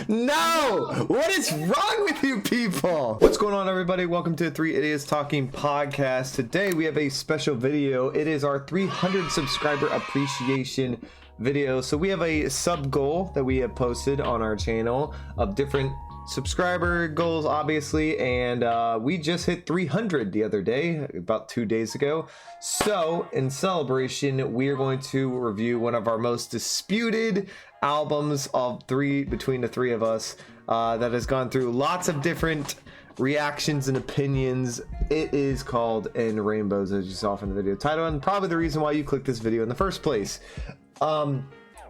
No! What is wrong with you people? What's going on, everybody? Welcome to Three Idiots Talking Podcast. Today we have a special video. It is our 300 subscriber appreciation video. So we have a sub goal that we have posted on our channel of different subscriber goals, obviously, and we just hit 300 the other day, about 2 days ago. So in celebration, we are going to review one of our most disputed albums between the three of us, that has gone through lots of different reactions and opinions. It is called In Rainbows, as you saw from the video title, and probably the reason why you clicked this video in the first place.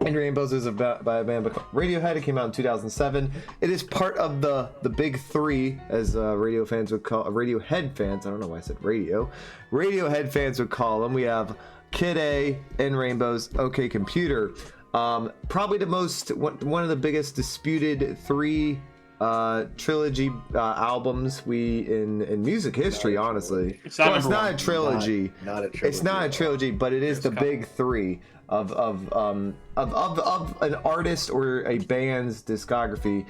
In Rainbows is by a band called Radiohead. It came out in 2007. It is part of the big three, as radio fans would call Radiohead fans. I don't know why I said radio. Radiohead fans would call them. We have Kid A, In Rainbows, OK Computer. Probably one of the biggest disputed three trilogy albums in music history, honestly. It's not a trilogy. Not a trilogy. It's not a trilogy, but it is the big three of an artist or a band's discography.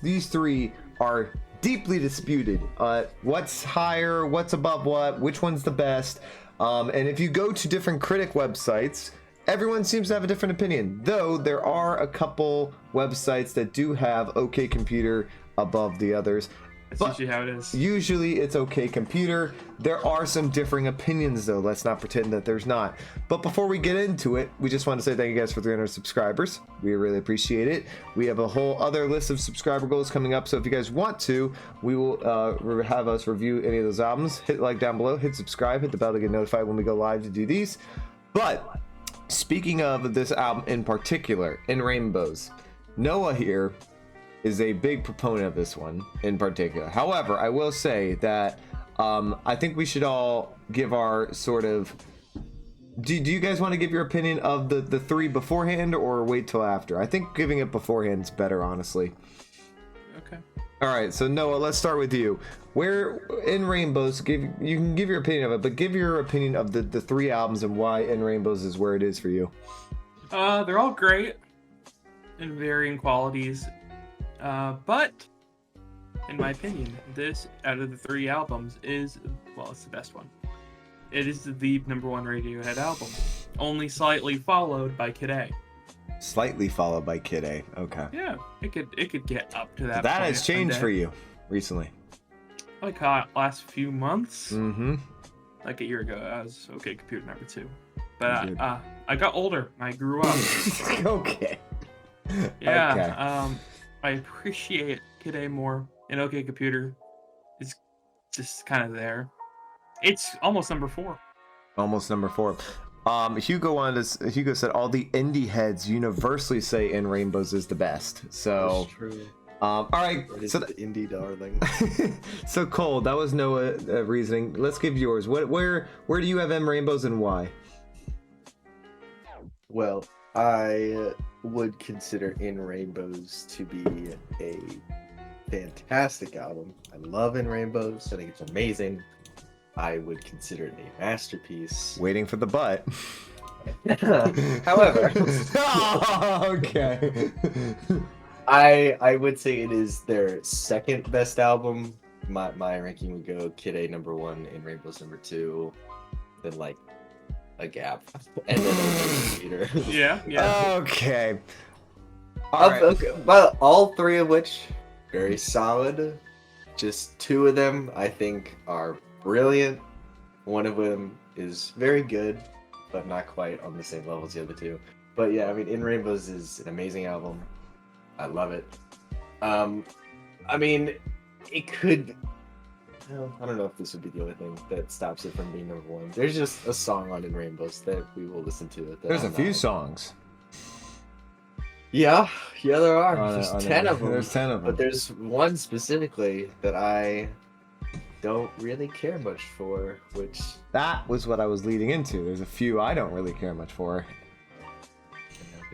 These three are deeply disputed. What's higher? What's above what? Which one's the best? And if you go to different critic websites, everyone seems to have a different opinion, though there are a couple websites that do have OK Computer above the others. That's usually how it is. Usually it's OK Computer. There are some differing opinions, though. Let's not pretend that there's not. But before we get into it, we just want to say thank you guys for 300 subscribers. We really appreciate it. We have a whole other list of subscriber goals coming up, so if you guys want to, we will have us review any of those albums. Hit like down below, hit subscribe, hit the bell to get notified when we go live to do these. But speaking of this album in particular, In Rainbows, Noah here is a big proponent of this one in particular. However, I will say that I think we should all give our sort of... Do you guys want to give your opinion of the three beforehand or wait till after? I think giving it beforehand is better, honestly. Okay. All right, so Noah, let's start with you. Where In Rainbows, you can give your opinion of it, but give your opinion of the three albums and why In Rainbows is where it is for you. They're all great in varying qualities, but in my opinion, this out of the three albums it's the best one. It is the number one Radiohead album, only slightly followed by Kid A. Slightly followed by Kid A. Okay. Yeah, it could get up to that. So that has changed for you recently. Like last few months. Mm-hmm. Like a year ago, I was OK Computer number 2. But I got older. I grew up. Okay. Yeah. Okay. I appreciate Kid A more, and OK Computer is just kind of there. It's almost number 4. Almost number 4. Hugo said all the indie heads universally say In Rainbows is the best. So that's true. All right, so the indie darling. So Cole, that was no reasoning. Let's give yours. Where do you have In Rainbows and why? Well, I would consider In Rainbows to be a fantastic album. I love In Rainbows. I think it's amazing. I would consider it a masterpiece. Waiting for the butt. However, oh, okay. I would say it is their second best album. My ranking would go Kid A number 1, In Rainbows number 2, then like a gap, and then OK Computer. Yeah. Okay. All right. Okay, but all three of which very solid. Just 2 of them I think are brilliant. One of them is very good, but not quite on the same level as the other 2. But yeah, I mean, In Rainbows is an amazing album. I love it. I mean, it could... Well, I don't know if this would be the only thing that stops it from being number 1. There's just a song on In Rainbows that we will listen to. There's a few songs. Yeah, there are. There's 10 of them. There's 10 of them. But there's one specifically that I don't really care much for, which... That was what I was leading into. There's a few I don't really care much for.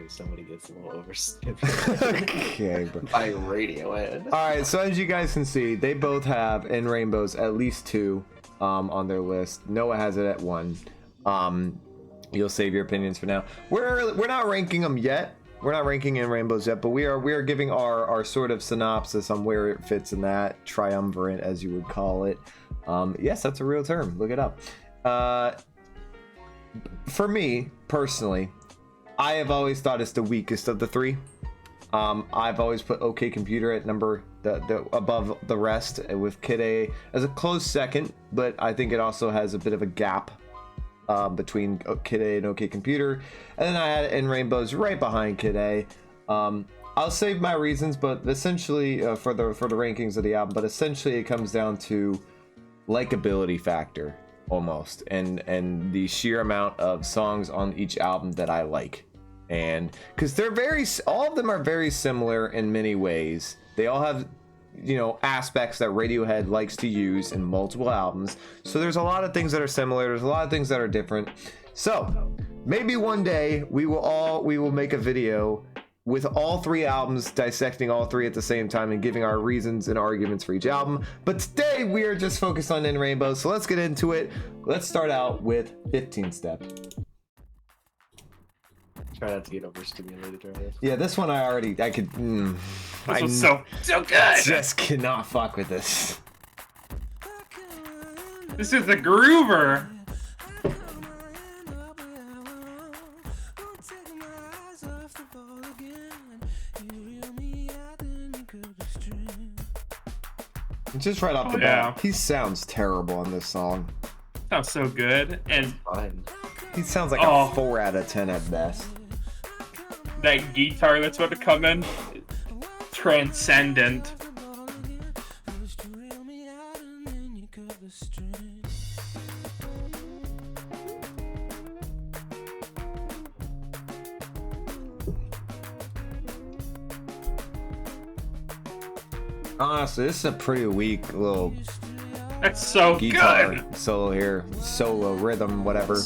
Somebody gets a little overstepped. Okay, bro. By Radiohead. Alright, so as you guys can see, they both have In Rainbows at least 2 on their list. Noah has it at 1. You'll save your opinions for now. We're not ranking them yet. We're not ranking in rainbows yet, but we are giving our sort of synopsis on where it fits in that triumvirate, as you would call it. Yes, that's a real term. Look it up. For me personally, I have always thought it's the weakest of the three. I've always put OK Computer at above the rest, with Kid A as a close second, but I think it also has a bit of a gap between Kid A and OK Computer, and then I had In Rainbows right behind Kid A. I'll save my reasons, but essentially for the rankings of the album, but essentially it comes down to likability factor almost, and the sheer amount of songs on each album that I like. And because all of them are very similar in many ways. They all have, aspects that Radiohead likes to use in multiple albums. So there's a lot of things that are similar. There's a lot of things that are different. So maybe one day we will make a video with all three albums, dissecting all three at the same time and giving our reasons and arguments for each album. But today we are just focused on In Rainbow. So let's get into it. Let's start out with 15 Step. Try not to get overstimulated, right? Yeah, this one I could. This was so good. Just cannot fuck with this. This is the groover. Just right off the bat, he sounds terrible on this song. Sounds so good, and Fine. He sounds like a 4 out of 10 at best. that guitar that's about to come in, transcendent. Honestly, this is a pretty weak little That's so guitar good. solo here, solo rhythm, whatever.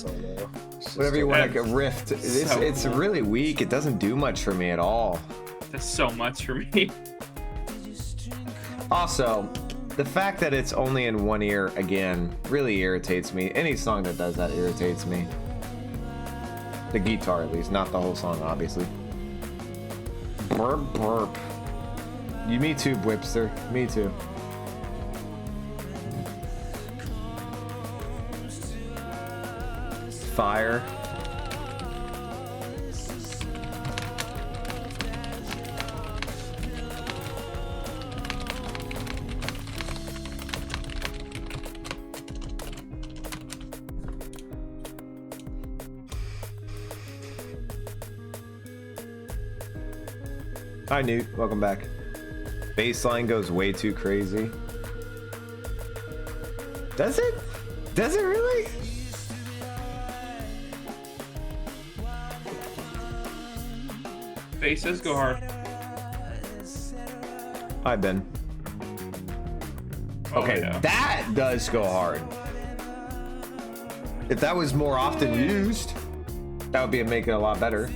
Whatever you want, like a riff. It's really weak. It doesn't do much for me at all. That's so much for me. Also, the fact that it's only in one ear again really irritates me. Any song that does that irritates me. The guitar, at least, not the whole song, obviously. Burp, burp. Me too, Whipster. Me too. Fire. Hi, Newt. Welcome back. Bassline goes way too crazy. Does it? Does it really? Basses go hard. Hi, Ben. Oh, Okay, yeah. that does go hard. If that was more often used, that would make it a lot better.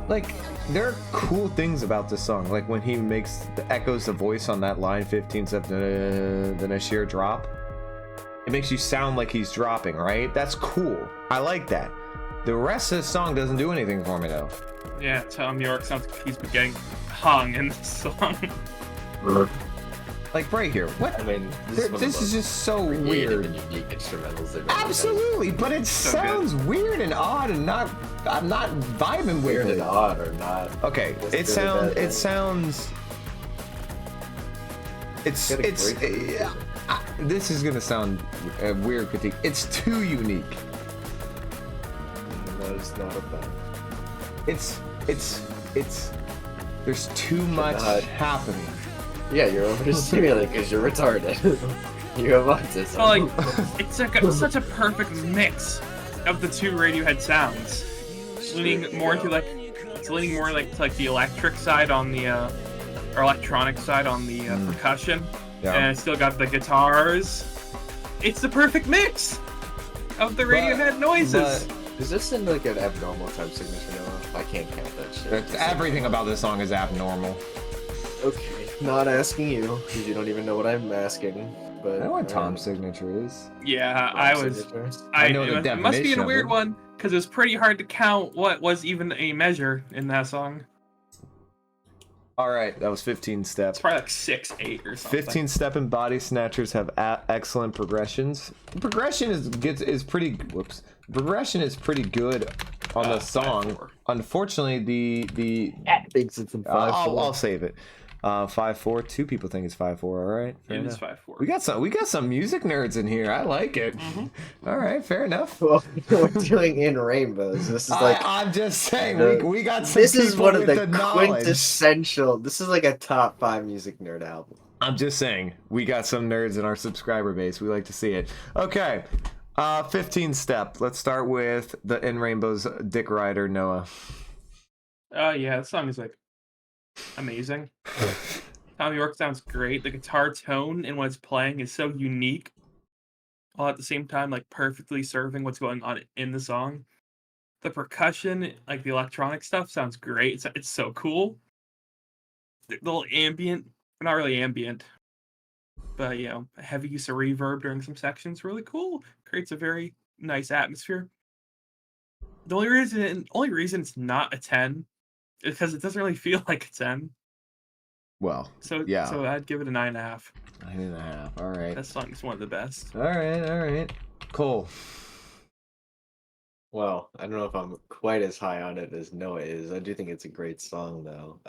Like, there are cool things about this song, like when he echoes the voice on that line 15 steps, then a sheer drop. It makes you sound like he's dropping, right? That's cool. I like that. The rest of the song doesn't do anything for me, though. Yeah, Tom York sounds like he's been getting hung in this song. Like right here. What? I mean, This is just so creative weird. and unique instrumentals. They've ever Absolutely, but it So sounds weird and odd, and I'm not vibing done. with Weird it. and odd or not. Okay, Just it good or bad, sounds. It's Got a great producer. this is gonna sound a weird critique. It's too unique. That is not a bad. It's there's too much not- happening. Yeah, you're overstimulated because you're retarded. You have autism. Well, like, it's like such a perfect mix of the two Radiohead sounds. Leaning more into it's leaning more like to like the electric side on the or electronic side on the percussion, Yeah. and it's still got the guitars. It's the perfect mix of the Radiohead noises. Is this in like an abnormal time signature now? I can't count that shit. Everything about this song is abnormal. Okay, not asking you because you don't even know what I'm asking. but I know what Tom's signature is. Yeah, I I know the it must be definition a of weird it. one because it was pretty hard to count what was even a measure in that song. All right, that was 15 step. It's probably like 6, 8 or something. 15 step and body snatchers have excellent progressions. Progression is pretty. Whoops. Progression is pretty good on the song. 5/4. Unfortunately, the thinks it's in I'll save it. 5/4. 2 people think it's 5/4. All right. Fair It is enough. 5/4. We got some music nerds in here. I like it. All right, fair enough. Well, we're doing in rainbows. This is like I'm just saying we got some. this is people one of with the knowledge. quintessential. This is like a top 5 music nerd album. I'm just saying we got some nerds in our subscriber base. We like to see it. Okay, 15 step. Let's start with the In Rainbows Dick Rider Noah. Yeah, that song is like amazing. Tom York sounds great. The guitar tone and when it's playing is so unique, while at the same time like perfectly serving what's going on in the song. The percussion, like the electronic stuff, sounds great. It's so cool. The little ambient, not really ambient, but you know, a heavy use of reverb during some sections, really cool. Creates a very nice atmosphere. The only reason it's not a 10 is because it doesn't really feel like a 10. Well, So yeah. so I'd give it a 9.5. 9.5. All right. That song is one of the best. All right. Cool. Well, I don't know if I'm quite as high on it as Noah is. I do think it's a great song, though.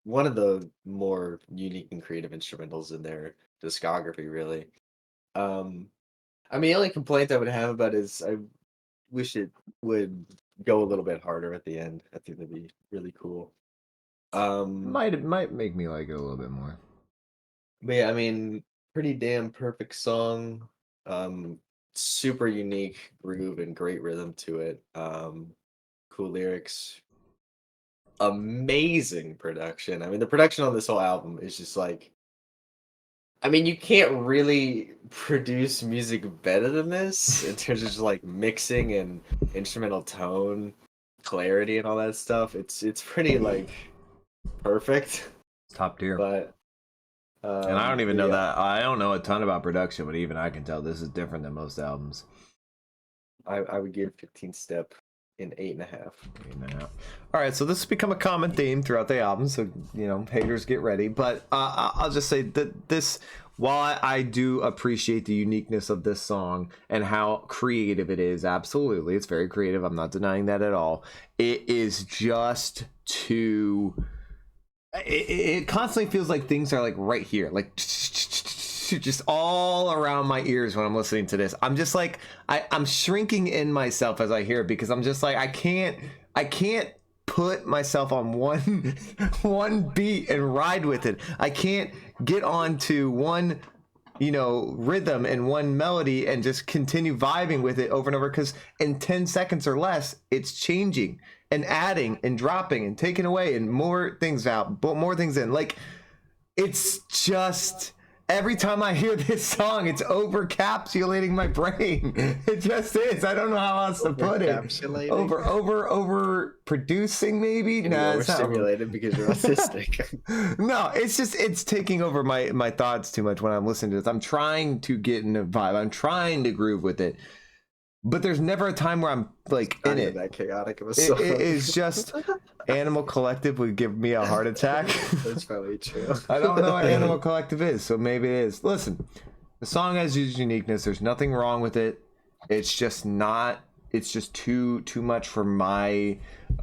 One of the more unique and creative instrumentals in their discography, really. I mean, the only complaint I would have about it is I wish it would go a little bit harder at the end. I think that'd be really cool. Might make me like it a little bit more. But yeah, I mean, pretty damn perfect song. Super unique groove and great rhythm to it. Cool lyrics. Amazing production. I mean, the production on this whole album is just like, I mean, you can't really produce music better than this in terms of just like mixing and instrumental tone, clarity, and all that stuff. It's pretty like perfect. Top tier. But and I don't even know yeah. that. I don't know a ton about production, but even I can tell this is different than most albums. I would give 15 Step an 8.5. 8.5. All right, so this has become a common theme throughout the album, so you know, haters get ready. But I'll just say that this, while I do appreciate the uniqueness of this song and how creative it is, absolutely, it's very creative. I'm not denying that at all. It is just too. It constantly feels like things are like right here, like just all around my ears when I'm listening to this. I'm just like I'm shrinking in myself as I hear it because I'm just like I can't put myself on one beat and ride with it. I can't get onto one rhythm and one melody and just continue vibing with it over and over because in 10 seconds or less it's changing and adding and dropping and taking away and more things out, but more things in. Like, it's just every time I hear this song, it's overcapsulating my brain. It just is. I don't know how else to put it. Over producing maybe. Nah, overstimulated because you're autistic. No, it's taking over my thoughts too much when I'm listening to this. I'm trying to get in a vibe. I'm trying to groove with it. But there's never a time where I'm like in it. That chaotic of a song. It is just Animal Collective would give me a heart attack. That's probably true. I don't know what Animal Collective is, so maybe it is. Listen, the song has its uniqueness. There's nothing wrong with it. It's just not. It's just too much for my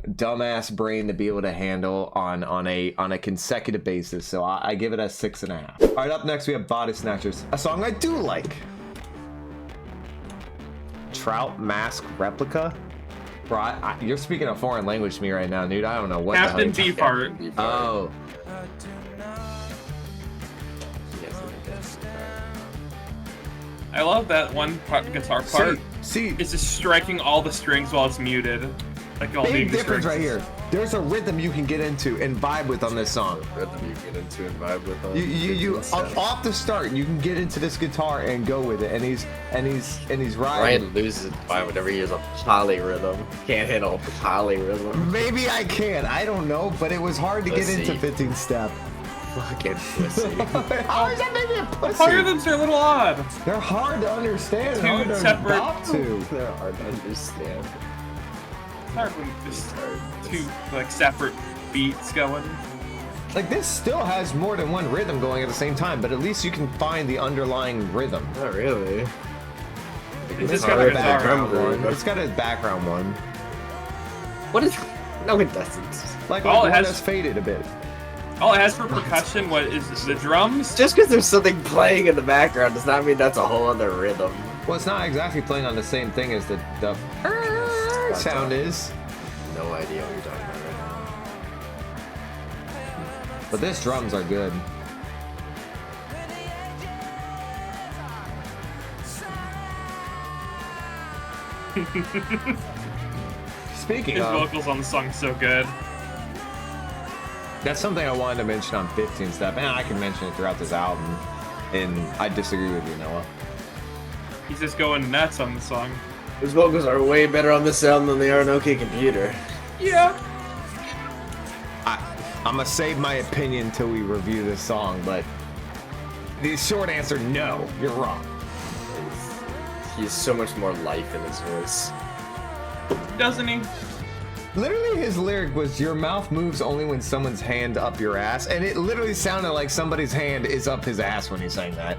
dumbass brain to be able to handle on a consecutive basis. So I give it a 6.5. All right, up next we have Body Snatchers, a song I do like. Trout Mask Replica. Bro, you're speaking a foreign language to me right now, dude. I don't know what Captain the hell. Beefheart. Oh. I love that one guitar part. See, it's just striking all the strings while it's muted. Like all big the difference strings. right here. There's a rhythm you can get into and vibe with on this song. Rhythm you get into and vibe with. You off the start, you can get into this guitar and go with it, and he's riding. Ryan loses vibe whenever he hears a polyrhythm. Can't handle polyrhythm. Maybe I can. I don't know, but it was hard to get into 15 Step. Fucking pussy. How is that making a pussy? Part rhythms are a little odd. They're hard to understand. Two Hard to separate- adopt to. They're hard to understand. It's hard when just two like separate beats going. Like this still has more than one rhythm going at the same time, but at least you can find the underlying rhythm. Not really. It's just got a guitar. Background one. It's got a background one. What is? No, it doesn't. Like All one it has- that's faded a bit. All it has for percussion, what is the drums? Just because there's something playing in the background does not mean that's a whole other rhythm. Well, it's not exactly playing on the same thing as the sound is. No idea what you're talking about right But this drums are good. Speaking His of, vocals on the song so good. that's something I wanted to mention on 15 Step, and I can mention it throughout this album. And I disagree with you, Noah. He's just going nuts on the song. now. His vocals are way better on this album than they are on OK Computer. Yeah. I'm gonna save my opinion until we review this song, but the short answer, no, you're wrong. He has so much more life in his voice. Doesn't he? Literally, his lyric was, "Your mouth moves only when someone's hand up your ass," and it literally sounded like somebody's hand is up his ass when he's saying that.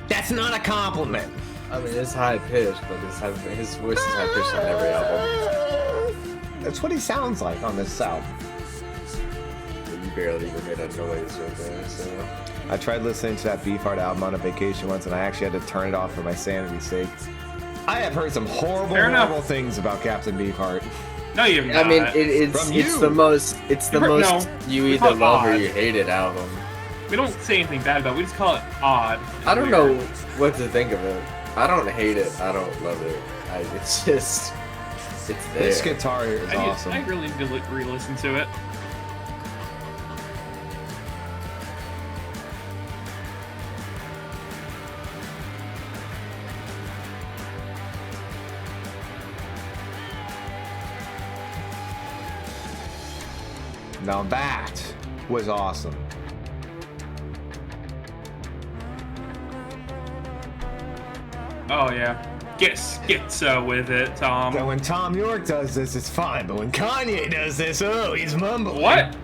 That's not a compliment. I mean, it's high pitched, but his voice is high pitched on every album. That's what he sounds like on this album. You barely even made a noise right there, so. I tried listening to that Beefheart album on a vacation once, and I actually had to turn it off for my sanity's sake. I have heard some horrible, Fair enough. horrible things about Captain Beefheart. No, you've I not. mean, it's From you. the most No, you we either call it love or odd. you hate it album. We don't say anything bad about it. We just call it odd. and I don't weird. know what to think of it. I don't hate it. I don't love it. It's just, it's there. This guitar here is awesome. I really need to re-listen to it. Now that was awesome. Oh yeah. Get schizo with it, Now Tom. when Tom York does this, it's fine, but when Kanye does this, oh, he's mumbling. What?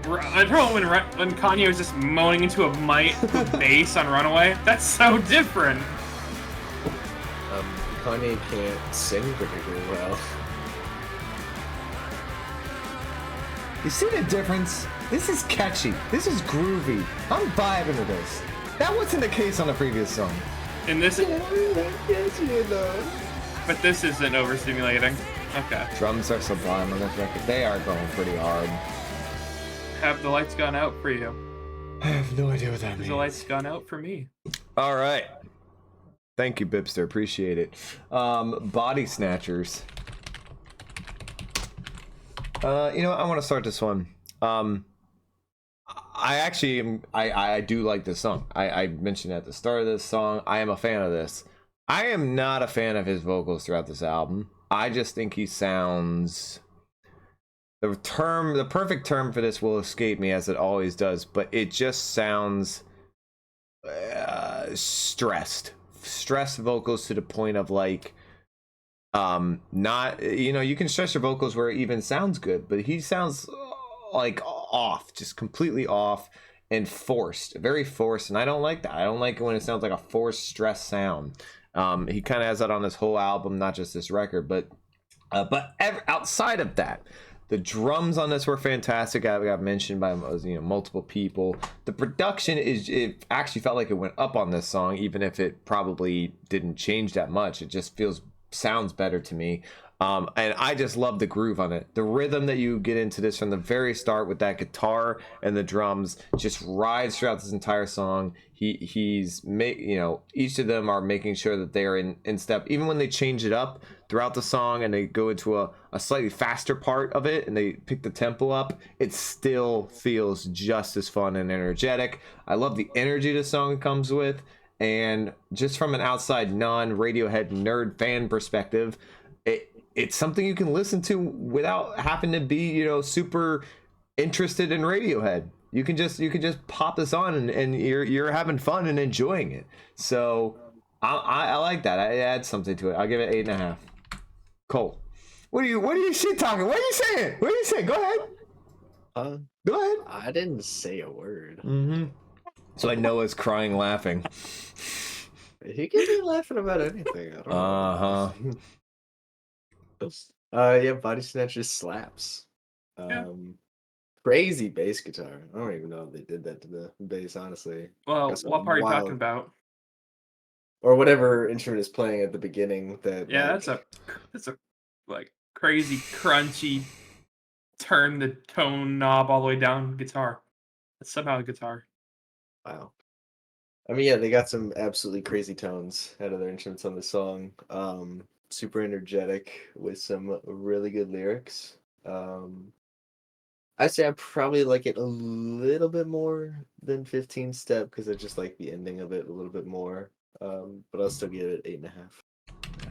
I remember when Kanye was just moaning into a mic with bass on Runaway. That's so different. Kanye can't sing particularly well. You see the difference? This is catchy. This is groovy. I'm vibing to this. That wasn't the case on the previous song. And this, but this isn't overstimulating. Okay. Drums are sublime on this record. They are going pretty hard. Have the lights gone out for you? I have no idea what that Has means. the lights gone out for me? All right. Thank you, Bipster. Appreciate it. Body Snatchers. You know, I want to start this one. I actually am, I do like this song. I mentioned at the start of this song, I am a fan of this. I am not a fan of his vocals throughout this album. I just think he sounds, the perfect term for this will escape me, as it always does, but it just sounds stressed vocals to the point of like, not, you know, you can stress your vocals where it even sounds good, but he sounds like off, just completely off and forced, very forced, and I don't like that. I don't like it when it sounds like a forced stress sound. He kind of has that on this whole album, not just this record, but outside of that, the drums on this were fantastic. I got mentioned by multiple people. The production it actually felt like it went up on this song, even if it probably didn't change that much. It just sounds better to me. And I just love the groove on it. The rhythm that you get into this from the very start with that guitar and the drums just rides throughout this entire song. Each of them are making sure that they are in step. Even when they change it up throughout the song and they go into a slightly faster part of it and they pick the tempo up, it still feels just as fun and energetic. I love the energy the song comes with. And just from an outside non-Radiohead nerd fan perspective, it's something you can listen to without having to be, super interested in Radiohead. You can just pop this on and you're having fun and enjoying it. So I like that. I add something to it. I'll give it 8.5. Cole, what are you shit talking? What are you saying? What are you saying? Go ahead. Go ahead. I didn't say a word. Mm-hmm. So I know it's crying laughing. He can be laughing about anything. I don't know. Yeah, Body Snatchers slaps. Yeah. Crazy bass guitar. I don't even know if they did that to the bass, honestly. Well, That's what part are you wild- talking about? Or whatever instrument is playing at the beginning. That Yeah, like, that's a like crazy crunchy turn the tone knob all the way down guitar. It's somehow a guitar. wow. I mean, yeah, they got some absolutely crazy tones out of their instruments on the song. Super energetic with some really good lyrics. I say I probably like it a little bit more than 15 Step because I just like the ending of it a little bit more. But I'll still give it 8.5.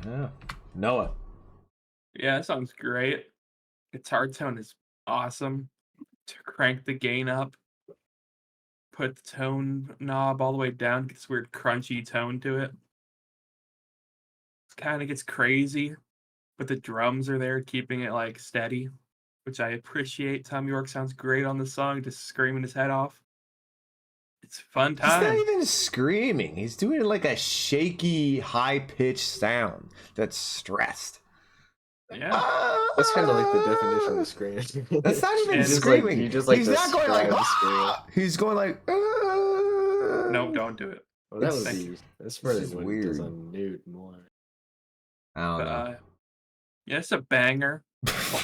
Yeah. Noah. Yeah, that sounds great. Guitar tone is awesome. To crank the gain up, put the tone knob all the way down, gets this weird crunchy tone to it. It kind of gets crazy, but the drums are there keeping it like steady, which I appreciate. Tom York sounds great on the song, just screaming his head off. It's a fun He's not time. even screaming. He's doing like a shaky, high-pitched sound that's stressed. Yeah. That's kind of like the definition of screaming. That's not even And- screaming. You just like He's not going like, describe "Ah!" He's going like, No, don't do it. Well, that It's- would be that's probably is what he does weird. on Nude more. I don't But know. yeah, it's a banger.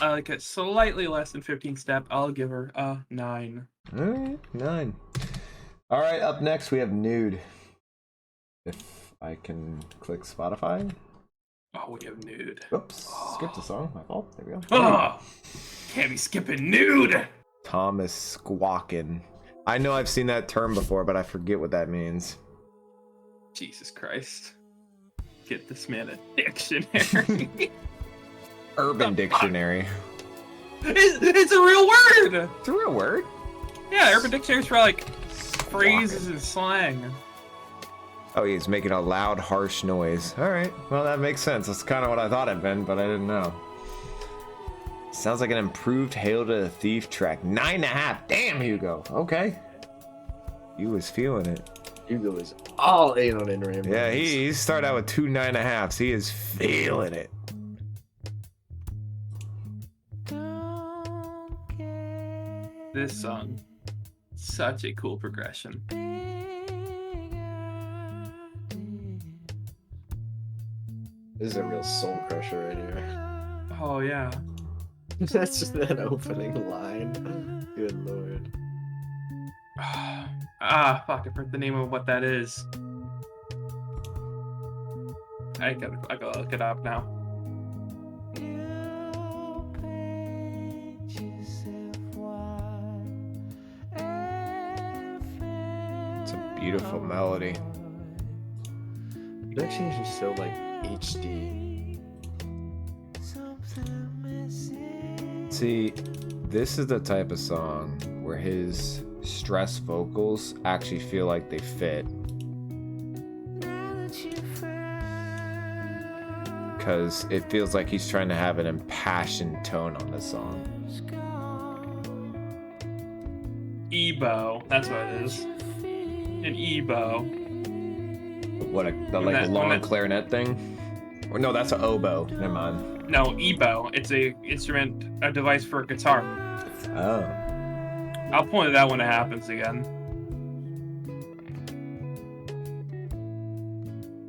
I like it slightly less than 15 Step. I'll give her a 9. All right, 9. All right, up next we have Nude. If I can click Spotify. Oh, we have Nude. Oops, skipped a song. My fault. There we go. Oh, can't be skipping Nude. Thomas Squawkin. I know I've seen that term before, but I forget what that means. Jesus Christ. Get this man a dictionary. Urban Dictionary. It's a real word. It's a real word. Yeah, Urban Dictionary's for like phrases and slang. Oh, he's making a loud, harsh noise. All right. Well, that makes sense. That's kind of what I thought it'd been, but I didn't know. Sounds like an improved Hail to the Thief track. 9.5. Damn, Hugo. Okay. You was feeling it. Hugo is all in on in-ram. Yeah, he started out with 2 9.5s. He is feeling it. This song, such a cool progression. This is a real soul crusher right here. Oh yeah. That's just that opening line. Good lord. Fuck, I forgot the name of what that is. I gotta look it up now. It's a beautiful melody. Production is just so like HD. See, this is the type of song where his stress vocals actually feel like they fit. Because it feels like he's trying to have an impassioned tone on this song. Ebo, that's what it is. An Ebo. What, the like long clarinet thing? Or no, that's an oboe. Never mind. No, Ebo. It's a device for a guitar. Oh. I'll point it out when it happens again.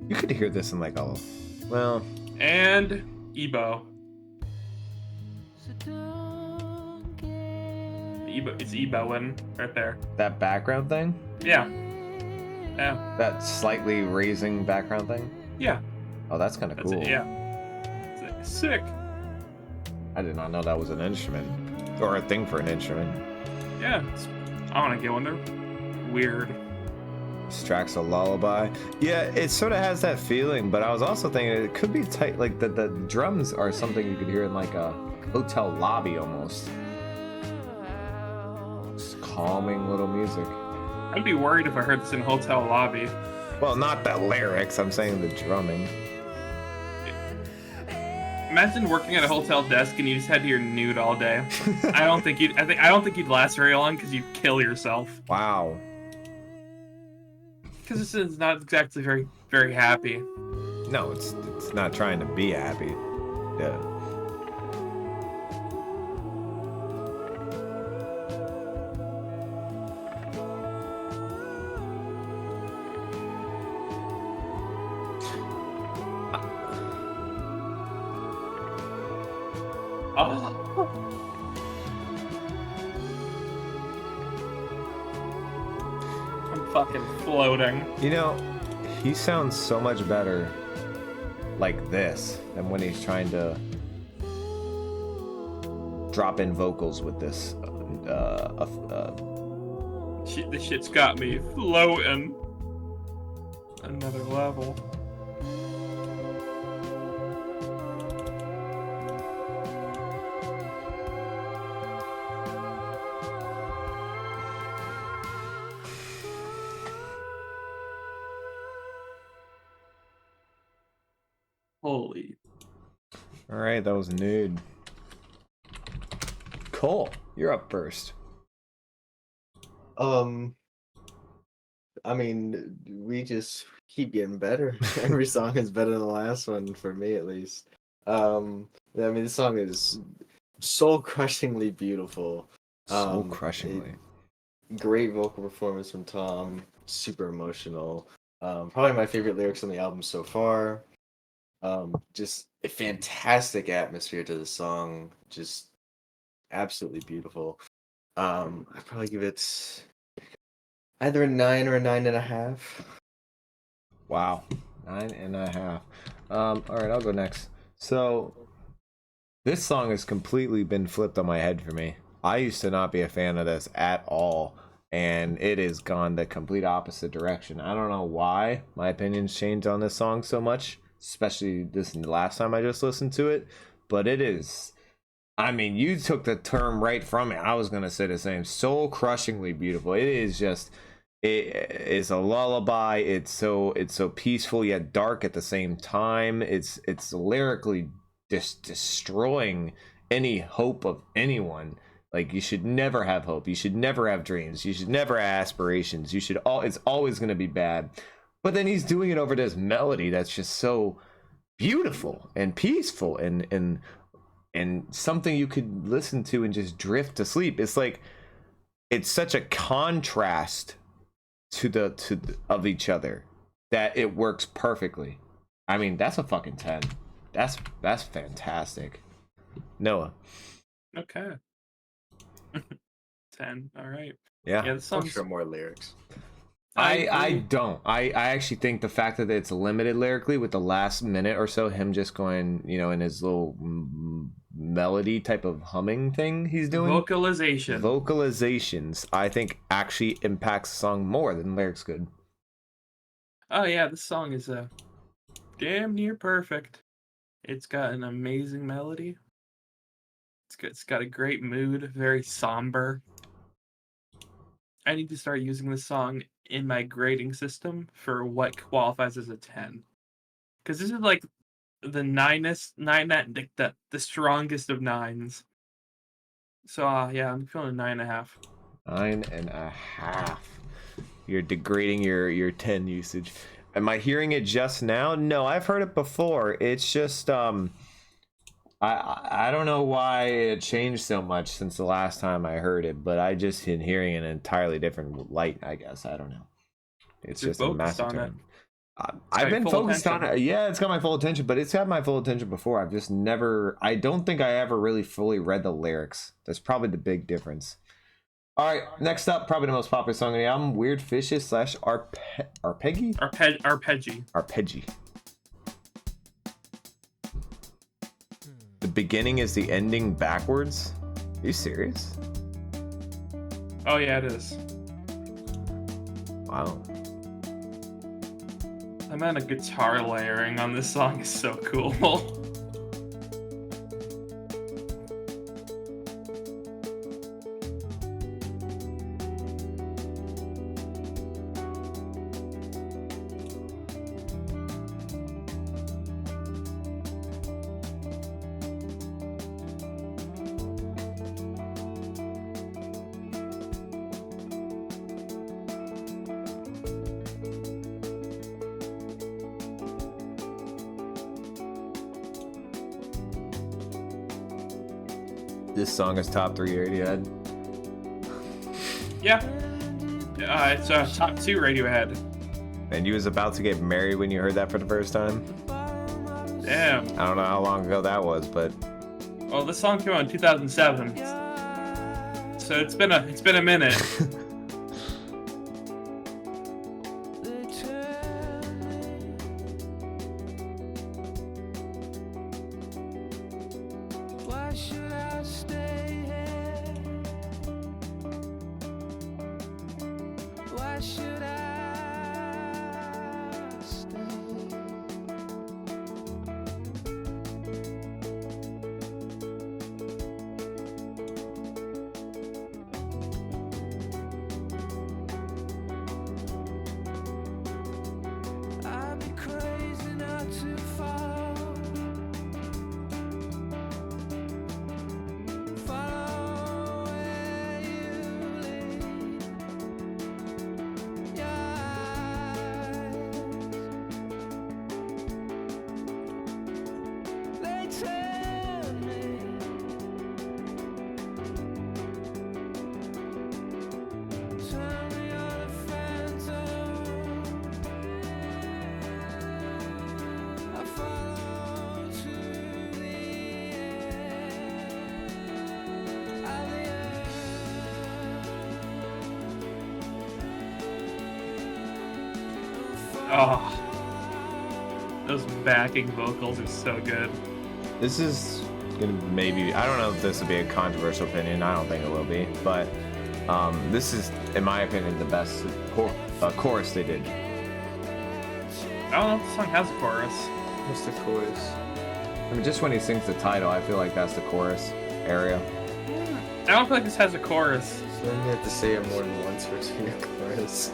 You could hear this in like a, well, And Ebo. It's Eboing right there. that background thing? Yeah. Yeah. That slightly raising background thing? Yeah. Oh, that's kind of That's cool. it. Yeah. It's sick. I did not know that was an instrument. Or a thing for an instrument. Yeah. I want to get one. They're weird. This track's a lullaby. Yeah, it sort of has that feeling, but I was also thinking it could be tight. Like the drums are something you could hear in like a hotel lobby almost. It's calming little music. I'd be worried if I heard this in a hotel lobby. Well, not the lyrics. I'm saying the drumming. Imagine working at a hotel desk and you just had to hear nude all day. I don't think you'd last very long because you'd kill yourself. Wow. Because this is not exactly very, very happy. No, it's not trying to be happy. Yeah. Oh. I'm fucking floating. You know, he sounds so much better like this than when he's trying to drop in vocals with this. Shit, this shit's got me floating. Another level. Holy. All right, that was nude. Cole, you're up first. I mean, we just keep getting better. Every song is better than the last one, for me at least. I mean, this song is soul-crushingly beautiful. Soul crushingly. Great vocal performance from Tom. Super emotional. Probably my favorite lyrics on the album so far. Just a fantastic atmosphere to the song. Just absolutely beautiful. I'd probably give it either a 9 or a 9.5. Wow, 9.5. All right, I'll go next. So, this song has completely been flipped on my head for me. I used to not be a fan of this at all, and it has gone the complete opposite direction. I don't know why my opinions changed on this song so much, especially this last time I just listened to it, but it is. I mean, you took the term right from it. I was gonna say the same. Soul crushingly beautiful. It is just. It is a lullaby. It's so peaceful yet dark at the same time. It's lyrically just destroying any hope of anyone. Like, you should never have hope. You should never have dreams. You should never have aspirations. It's always gonna be bad. But then he's doing it over this melody that's just so beautiful and peaceful and something you could listen to and just drift to sleep. It's like it's such a contrast of each other that it works perfectly. I mean, that's a fucking 10. That's fantastic. Noah. Okay. 10. All right. Yeah. The I'm song's sure more lyrics. I don't. I actually think the fact that it's limited lyrically with the last minute or so, him just going, in his little melody type of humming thing he's doing. Vocalizations, I think, actually impacts the song more than lyrics could. Oh yeah, this song is damn near perfect. It's got an amazing melody. It's got a great mood, very somber. I need to start using this song in my grading system for what qualifies as a 10. Because this is like the the strongest of 9s. So yeah, I'm feeling 9.5. 9.5. You're degrading your 10 usage. Am I hearing it just now? No, I've heard it before. It's just I don't know why it changed so much since the last time I heard it, but I just been hearing an entirely different light, I guess. I don't know. It's just a massive turn. I've been focused on it. Yeah, it's got my full attention, but it's had my full attention before. I've just never, I don't think I ever really fully read the lyrics. That's probably the big difference. All right, next up, probably the most popular song on the album, Weird Fishes / Arpeggi? Arpeggi. The beginning is the ending backwards? Are you serious? Oh yeah, it is. Wow. The amount of guitar layering on this song is so cool. This song is top 3 Radiohead. Yeah. It's top 2 Radiohead. And you was about to get married when you heard that for the first time? Damn. I don't know how long ago that was, but Well, this song came out in 2007. So it's been a minute. Oh, those backing vocals are so good. this is gonna maybe, I don't know if this will be a controversial opinion. I don't think it will be, but this is, in my opinion, the best chorus they did. I don't know if the song has a chorus. What's the chorus? I mean, just when he sings the title, I feel like that's the chorus area. I don't feel like this has a chorus. So then you have to say it more than once for singing a chorus.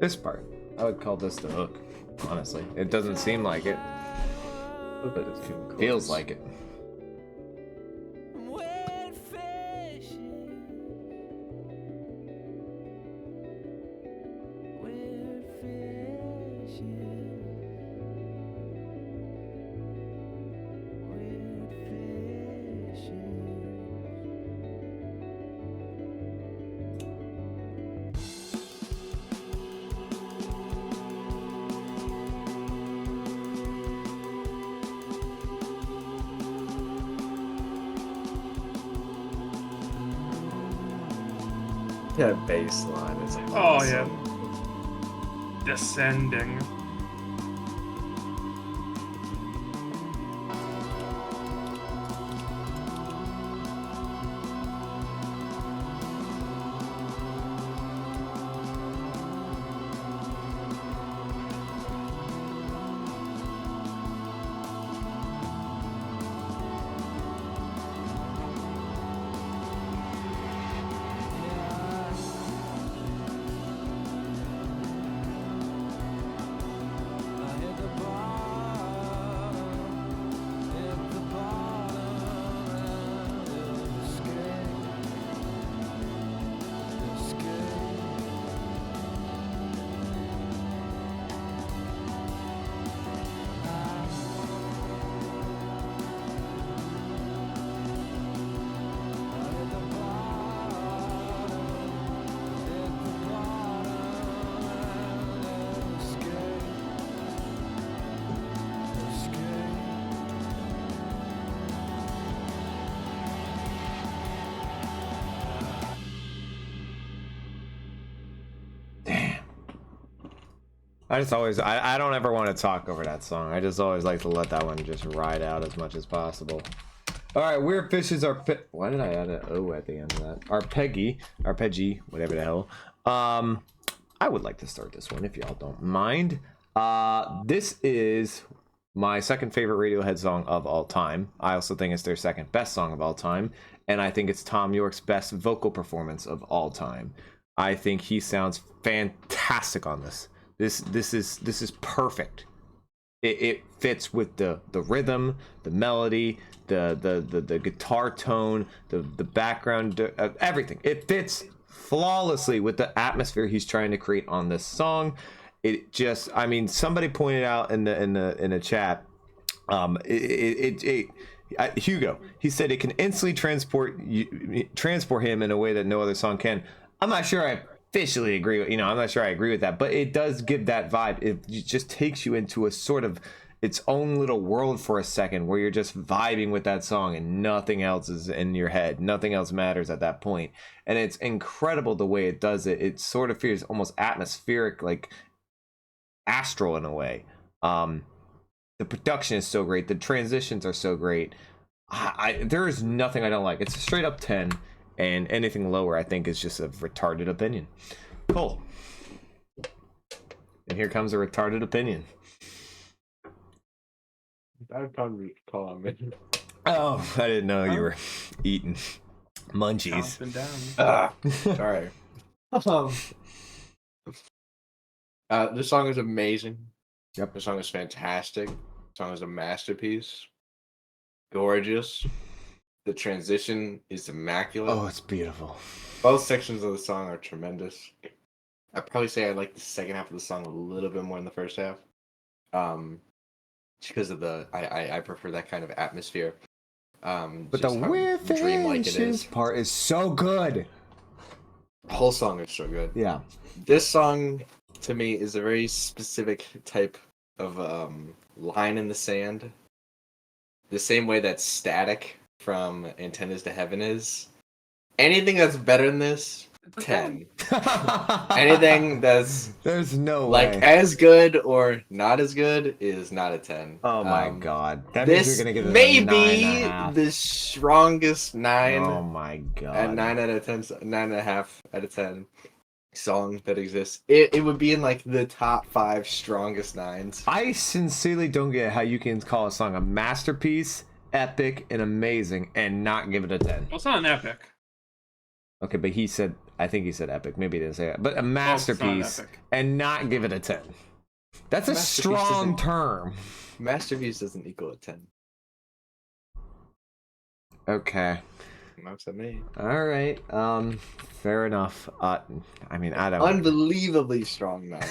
This part, I would call this the hook, honestly. It doesn't seem like it, but it feels like it. That bass line is awesome. Oh, yeah. Descending. I just always, I don't ever want to talk over that song. I just always like to let that one just ride out as much as possible. All right, Weird Fishes are, why did I add an O at the end of that? Arpeggi, whatever the hell. I would like to start this one if y'all don't mind. This is my second favorite Radiohead song of all time. I also think it's their second best song of all time. And I think it's Tom York's best vocal performance of all time. I think he sounds fantastic on this. This is perfect. it fits with the rhythm, the melody, the guitar tone, the background, everything. It fits flawlessly with the atmosphere he's trying to create on this song. It just, I mean, somebody pointed out in the chat, Hugo, he said it can instantly transport him in a way that no other song can. I'm not sure I officially agree with, I'm not sure I agree with that, but it does give that vibe. It just takes you into a sort of its own little world for a second where you're just vibing with that song and nothing else is in your head. Nothing else matters at that point. And it's incredible the way it does it. It sort of feels almost atmospheric, like astral in a way. The production is so great. The transitions are so great. There is nothing I don't like. It's a straight up 10, and anything lower I think is just a retarded opinion. Cool. And here comes a retarded opinion. I'd probably call him it. Oh, I didn't know you were eating munchies. Sorry. This song is amazing. Yep. The song is fantastic. The song is a masterpiece. Gorgeous. The transition is immaculate. Oh, it's beautiful. Both sections of the song are tremendous. I'd probably say I like the second half of the song a little bit more than the first half. Because of I prefer that kind of atmosphere. But the with wishes part is so good. The whole song is so good. Yeah. This song, to me, is a very specific type of line in the sand. The same way that Static from Antennas to Heaven is. Anything that's better than this, 10. Anything that's there's no like way. As good or not as good is not a 10. Oh my god. That this means you're gonna give it may a 9.5. be the strongest 9. Oh my god. At 9 out of 10, 9.5 out of 10 song that exists. It would be in like the top 5 strongest 9s. I sincerely don't get how you can call a song a masterpiece, epic, and amazing, and not give it a 10. Well, it's not an epic. Okay, but I think he said epic. Maybe he didn't say that. But a masterpiece and not give it a 10. That's a strong term. Masterpiece doesn't equal a 10. Okay. That's at me. All right. Fair enough. I mean, I don't. Unbelievably strong 9.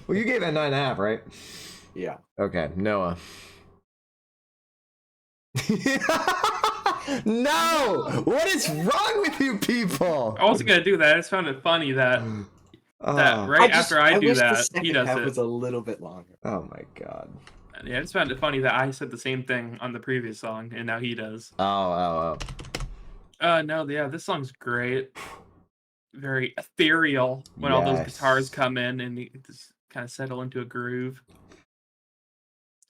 Well, you gave it a 9.5, right? Yeah. Okay, Noah. No! What is wrong with you people? I wasn't gonna do that. I just found it funny that after I do that, he does it. Was a little bit longer. Oh my god. Yeah, I just found it funny that I said the same thing on the previous song, and now he does. Oh. No, yeah, this song's great. Very ethereal when all those guitars come in and you just kind of settle into a groove.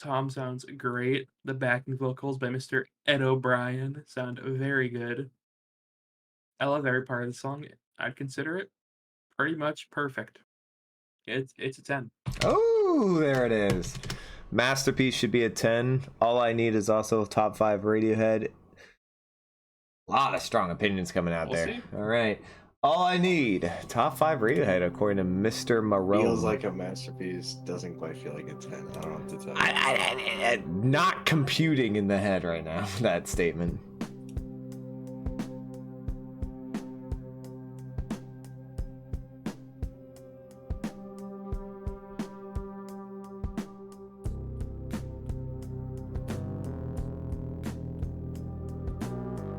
Tom sounds great. The backing vocals by Mr. Ed O'Brien sound very good. I love every part of the song. I'd consider it pretty much perfect. It's a 10. Oh, there it is. Masterpiece should be a 10. All I Need is also top 5 Radiohead. A lot of strong opinions coming out there. See. All right. All I Need, top 5 Radiohead, according to Mr. Marone. Feels like a masterpiece, doesn't quite feel like a 10. I don't know what to tell you. Not computing in the head right now, that statement.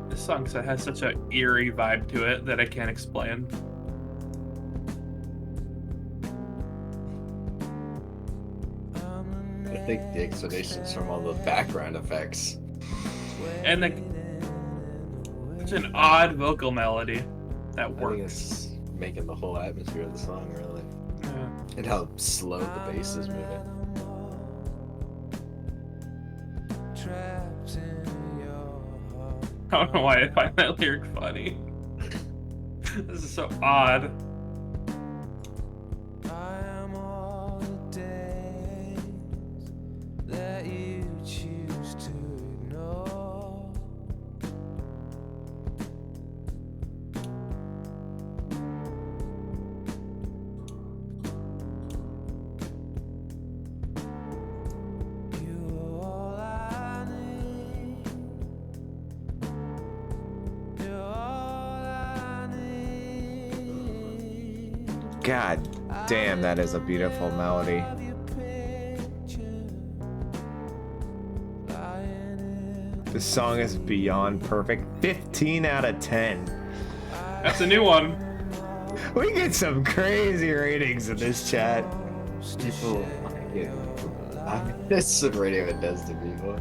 This song has such an eerie vibe to it that I can't explain. I think the explanation's from all the background effects. And it's an odd vocal melody that I think works. it's making the whole atmosphere of the song, really. Yeah. And how slow the bass is moving. I don't know why I find that lyric funny. This is so odd. God damn, that is a beautiful melody. This song is beyond perfect. 15 out of 10. That's a new one. We get some crazy ratings in this chat. People, that's what Radiohead does to people.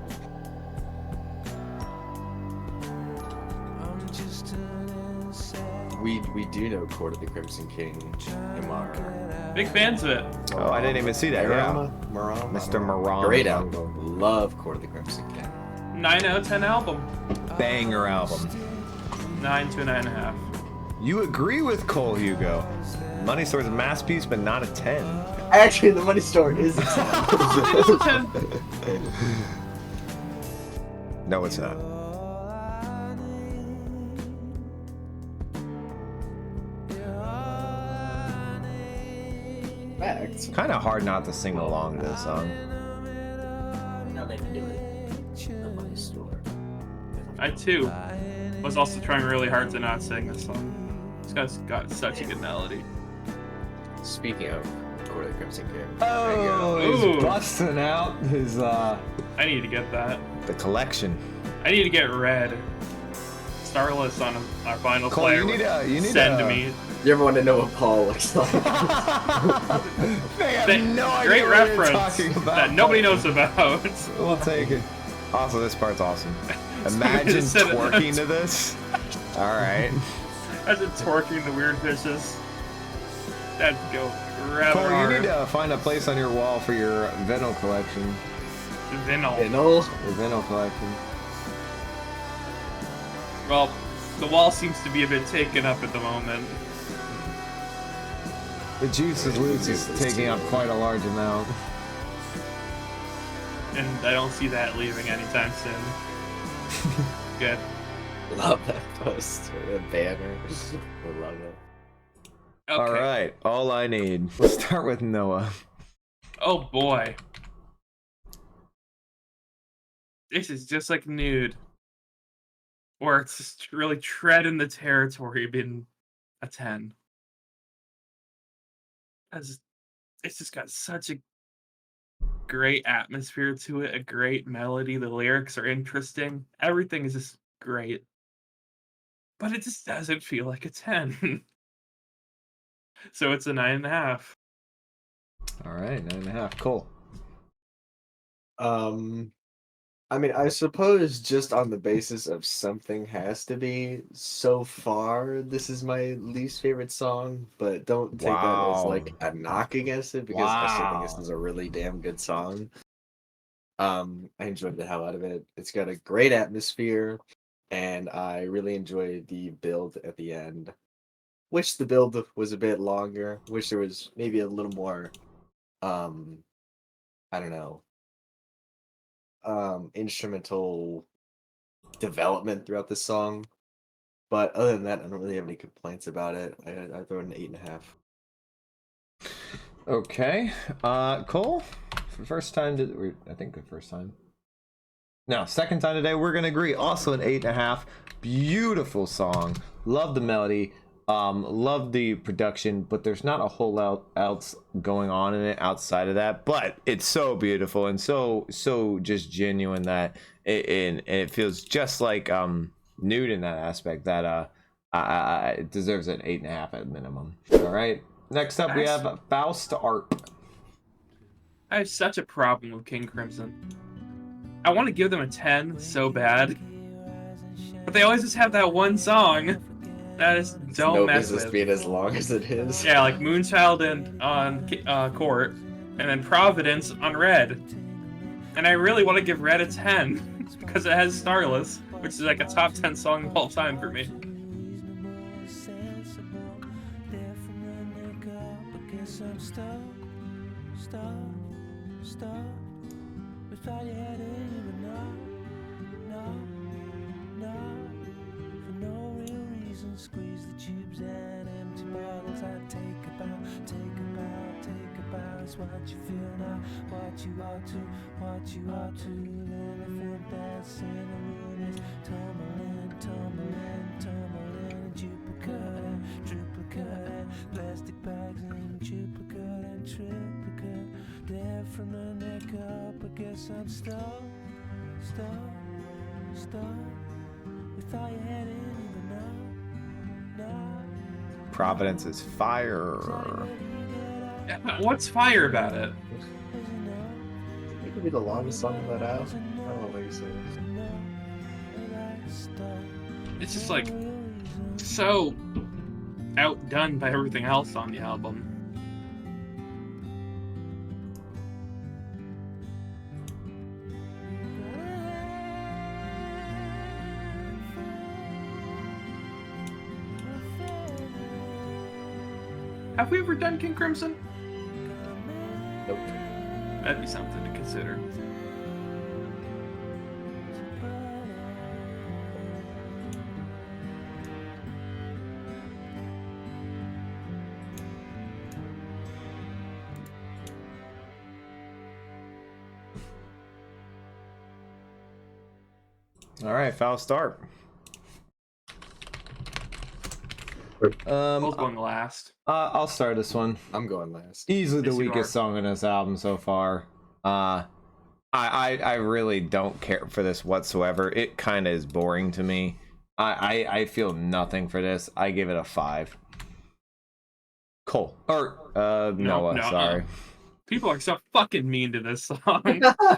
We do know Court of the Crimson King, Imar. Big fans of it. Oh, I didn't even see that. Yeah. Mr. Moran. Great album. Love Court of the Crimson King. 9 out of 10 album. Banger album. 9 to a 9.5. You agree with Cole, Hugo. Money Store's a masterpiece, but not a 10. Actually, the Money Store is a 10. It is a 10. No, it's not. It's kind of hard not to sing along to this song. Now they can do it. The Money Store. I too was also trying really hard to not sing this song. This guy's got such a good melody. Speaking of Court of the Crimson King. Oh, Ooh. he's busting out his I need to get that. the collection. I need to get Red. Starless on our final Cole, player. you need send to to me. You ever want to know what Paul looks like? They have no idea Great what you're reference talking about. that nobody knows about. We'll take it. Also, this part's awesome. Imagine just said it. twerking to this. All right. As it's twerking the weird fishes. That'd go rather Cole, you hard. need to find a place on your wall for your vinyl collection. Vinyl. Vinyl? Your vinyl collection. Well, the wall seems to be a bit taken up at the moment. The Juice is Loose is taking up quite a large amount. And I don't see that leaving anytime soon. Good. Love that post. The banner. I love it. Okay. All right, all I need. Let's start with Noah. Oh boy. This is just like Nude. Or it's just really treading the territory of being a 10. It's just got such a great atmosphere to it, a great melody. The lyrics are interesting. Everything is just great. But it just doesn't feel like a 10. So it's a 9.5. All right, 9.5. Cool. I mean, I suppose just on the basis of something has to be, so far, this is my least favorite song, but don't take that as like a knock against it because I still think this is a really damn good song. I enjoyed the hell out of it. It's got a great atmosphere, and I really enjoyed the build at the end. Wish the build was a bit longer. Wish there was maybe a little more, I don't know, instrumental development throughout the song. But other than that, I don't really have any complaints about it. I throw it an 8.5. Okay. Cole, for the first time, I think the first time. No, second time today, we're gonna agree. Also an 8.5. Beautiful song. Love the melody. Love the production, but there's not a whole lot else going on in it outside of that. But it's so beautiful and so just genuine that it feels just like Nude in that aspect that it deserves an 8.5 at minimum. All right. Next up, we have Faust Art. I have such a problem with King Crimson. I want to give them a 10 so bad, but they always just have that one song that is don't No mess business with. being as long as it is. Yeah, like Moonchild on Court, and then Providence on Red. And I really want to give Red a 10 because it has Starless, which is like a top 10 song of all time for me. Squeeze the tubes and empty bottles. I take a bow. It's what you feel now, what you ought to. Anything that's in the room is tumbling, duplicate, plastic bags and from the neck up, I guess I'm stuck. We thought you had it even now. Providence is fire. What's fire about it? It could be the longest song of that album. I don't know what you say. It's just like so outdone by everything else on the album. Have we ever done King Crimson? Nope. That'd be something to consider. All right, foul start. Who's going last? I'll start this one. I'm going last. Easily the Yes, you weakest are. song on this album so far. I really don't care for this whatsoever. It kind of is boring to me. I feel nothing for this. I give it a 5. Cole or Noah, no, sorry. People are so fucking mean to this song.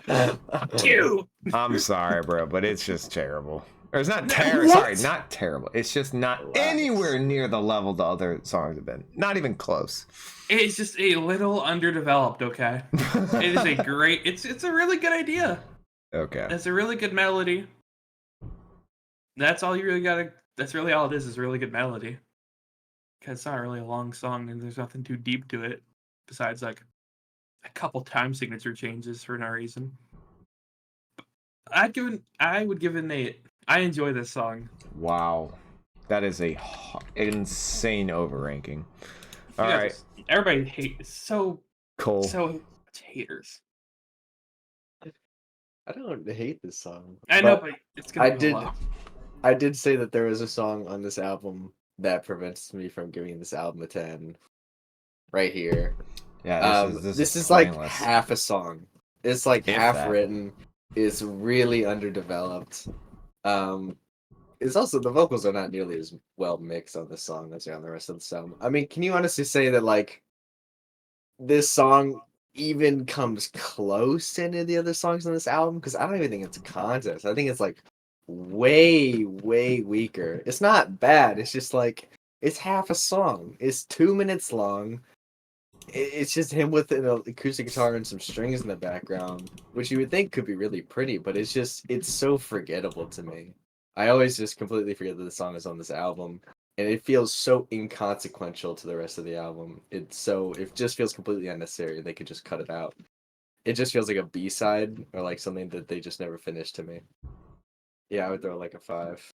Fuck you! I'm sorry, bro, but it's just terrible. Or it's not What? terrible. Sorry, not terrible. It's just not Relax. anywhere near the level the other songs have been. Not even close. It's just a little underdeveloped, okay? It is a great... It's a really good idea. Okay. It's a really good melody. That's all you really gotta... That's really all it is really good melody. Because it's not really a long song and there's nothing too deep to it. Besides, like, a couple time signature changes for no reason. I would give it an 8. I enjoy this song. Wow. That is a insane overranking. All You guys- right, Everybody hates so Cole. much haters. I don't hate this song. I know, but it's gonna go low. I did say that there was a song on this album that prevents me from giving this album a 10. Right here. Yeah, This is like pointless. half a song. It's like If half that. written. It's really underdeveloped. It's also the vocals are not nearly as well mixed on this song as they are on the rest of the song. I mean, can you honestly say that like this song even comes close to any of the other songs on this album? Because I don't even think it's a contest. I think it's like way weaker. It's not bad. It's just like it's half a song. It's 2 minutes long. It's just him with an acoustic guitar and some strings in the background, which you would think could be really pretty, but it's so forgettable to me. I always just completely forget that the song is on this album, and it feels so inconsequential to the rest of the album. It just feels completely unnecessary. They could just cut it out. It just feels like a B-side or like something that they just never finished to me. Yeah, I would throw like a 5.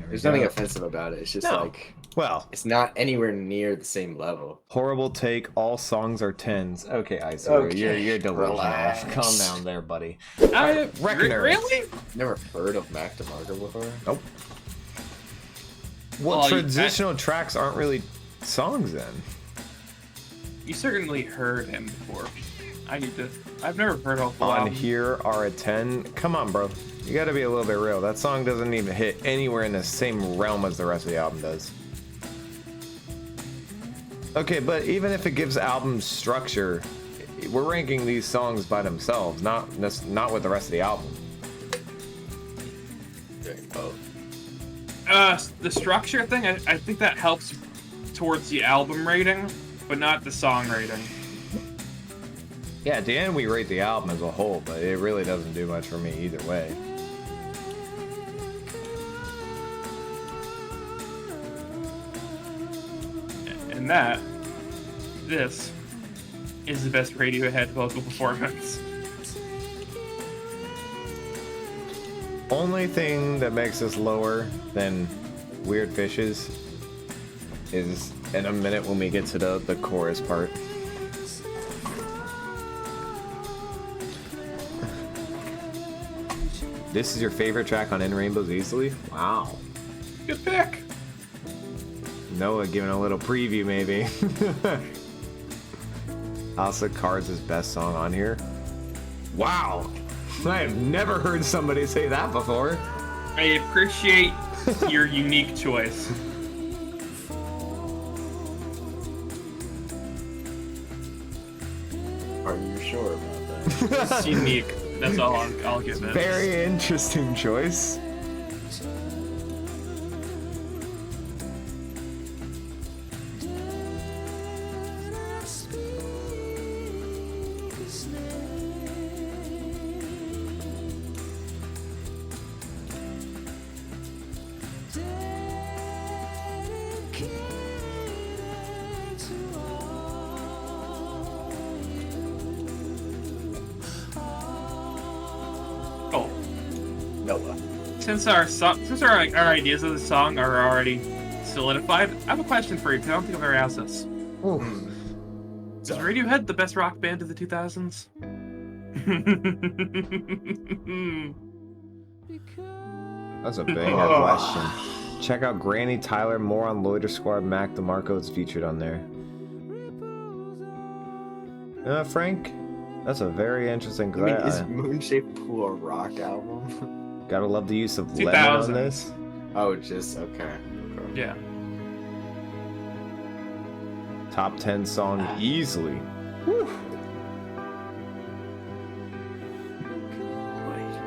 There's nothing offensive about it. It's just like well, it's not anywhere near the same level. horrible take. All songs are 10s. Okay, ICO, Okay, you're delusional. relax. Calm down there, buddy. Reckoner. Really? Never heard of Mac DeMarco before. Nope. Well, Well, traditional tracks aren't really songs then. You certainly heard him before. I've never heard of On Here Are a 10. Come on, bro. You gotta be a little bit real. That song doesn't even hit anywhere in the same realm as the rest of the album does. Okay, but even if it gives album structure, we're ranking these songs by themselves, not with the rest of the album. The structure thing, I think that helps towards the album rating, but not the song rating. Yeah, at the end we rate the album as a whole, but it really doesn't do much for me either way. And this is the best Radiohead vocal performance. Only thing that makes us lower than Weird Fishes is in a minute when we get to the chorus part. This is your favorite track on In Rainbows easily? Wow. Good pick. Noah giving a little preview maybe. House of Cards is best song on here. Wow. I have never heard somebody say that before. I appreciate your unique choice. Are you sure about that? It's unique. That's all I'll give it. Very interesting choice. Oh, Noah. since our ideas of the song are already solidified, I have a question for you because I don't think I've ever asked this. Is Radiohead the best rock band of the 2000s? That's a banger question. Check out Granny Tyler, more on Loiter Squad. Mac DeMarco is featured on there. Frank, that's a very interesting. I mean, is Moonshaped Pool a rock album? Gotta love the use of 2000s. lemon on this. Oh, just okay. Yeah. Top 10 song easily.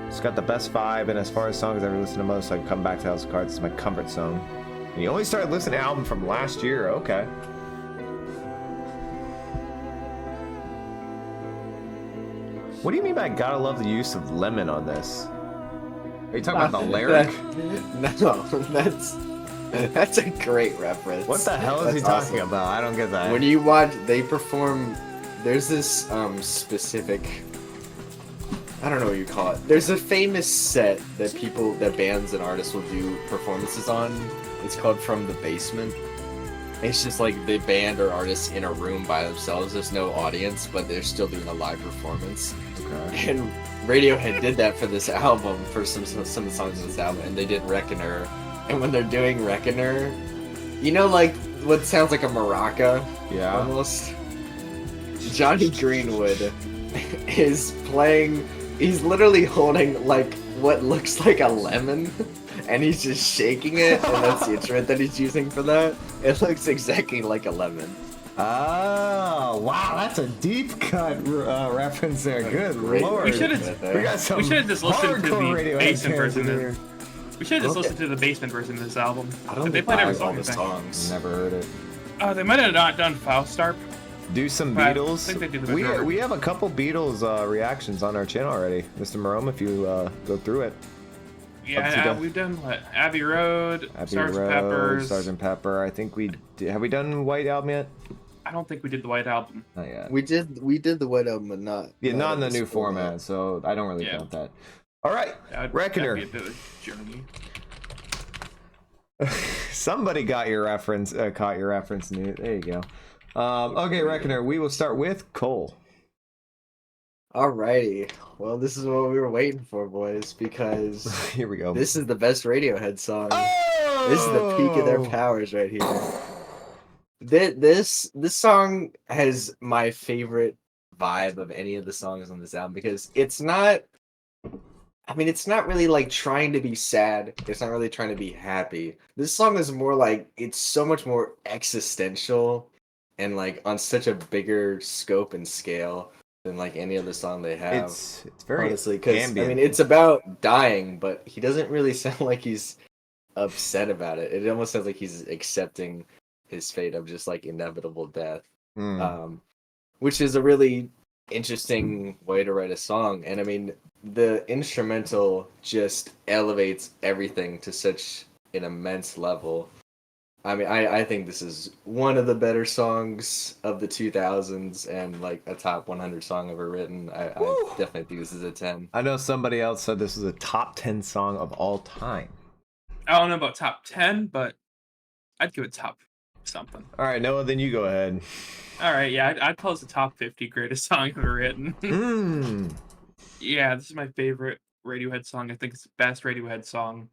It's got the best vibe, and as far as songs I've ever listened to most, I can come back to House of Cards. It's my comfort song. And you only started listening to the album from last year. Okay. What do you mean by gotta love the use of lemon on this? Are you talking about the lyric? No, that's a great reference. What the hell is he That's talking awesome. about? I don't get that. When you watch, they perform. There's this specific. I don't know what you call it. There's a famous set that bands and artists will do performances on. It's called From the Basement. It's just like the band or artists in a room by themselves. There's no audience, but they're still doing a live performance. Okay. And Radiohead did that for this album, for some of the songs on this album, and they did Reckoner. And when they're doing Reckoner, you know, like what sounds like a maraca, Yeah. almost. Johnny Greenwood is playing. He's literally holding like what looks like a lemon, and he's just shaking it, and that's the instrument that he's using for that. It looks exactly like a lemon. Oh, wow, that's a deep cut reference there. Good Great lord. We should have right there. some we should have just listened to the hardcore Radiohead basement fans version. in here. We should have just listened to the basement version of this album. I don't They think played every all song. the I think. songs. Never heard it. They might have not done Faustarp. Do some But I Beatles. think they do the We majority. we have a couple Beatles reactions on our channel already, Mr. Marome. If you go through it, Yeah, we've done what? Abbey Road, Abbey Sgt. Road, Pepper's. Sgt. Pepper. I think have we done White Album yet? I don't think we did the White Album. Not yet. We did the White Album, but not. Not in the this new format, so I don't really Yeah. count that. All right, That'd Reckoner. be a bit of a journey. Somebody got your reference. Caught your reference. Newt. There you go. Okay, Reckoner. We will start with Cole. Alrighty. Well, this is what we were waiting for, boys, because Here we go. this is the best Radiohead song. Oh! This is the peak of their powers right here. This song has my favorite vibe of any of the songs on this album because it's not. I mean, it's not really like trying to be sad. It's not really trying to be happy. This song is more like it's so much more existential and like on such a bigger scope and scale than like any other song they have. It's very Honestly, because I ambient. mean, it's about dying, but he doesn't really sound like he's upset about it. It almost sounds like he's accepting his fate of just like inevitable death, which is a really interesting way to write a song. And I mean, the instrumental just elevates everything to such an immense level. I mean, I think this is one of the better songs of the 2000s and like a top 100 song ever written. I definitely think this is a 10. I know somebody else said this was a top 10 song of all time. I don't know about top 10, but I'd give it top something. All right, Noah, then you go ahead. All right, yeah, I'd close the top 50 greatest song ever written. Yeah, this is my favorite Radiohead song. I think it's the best Radiohead song.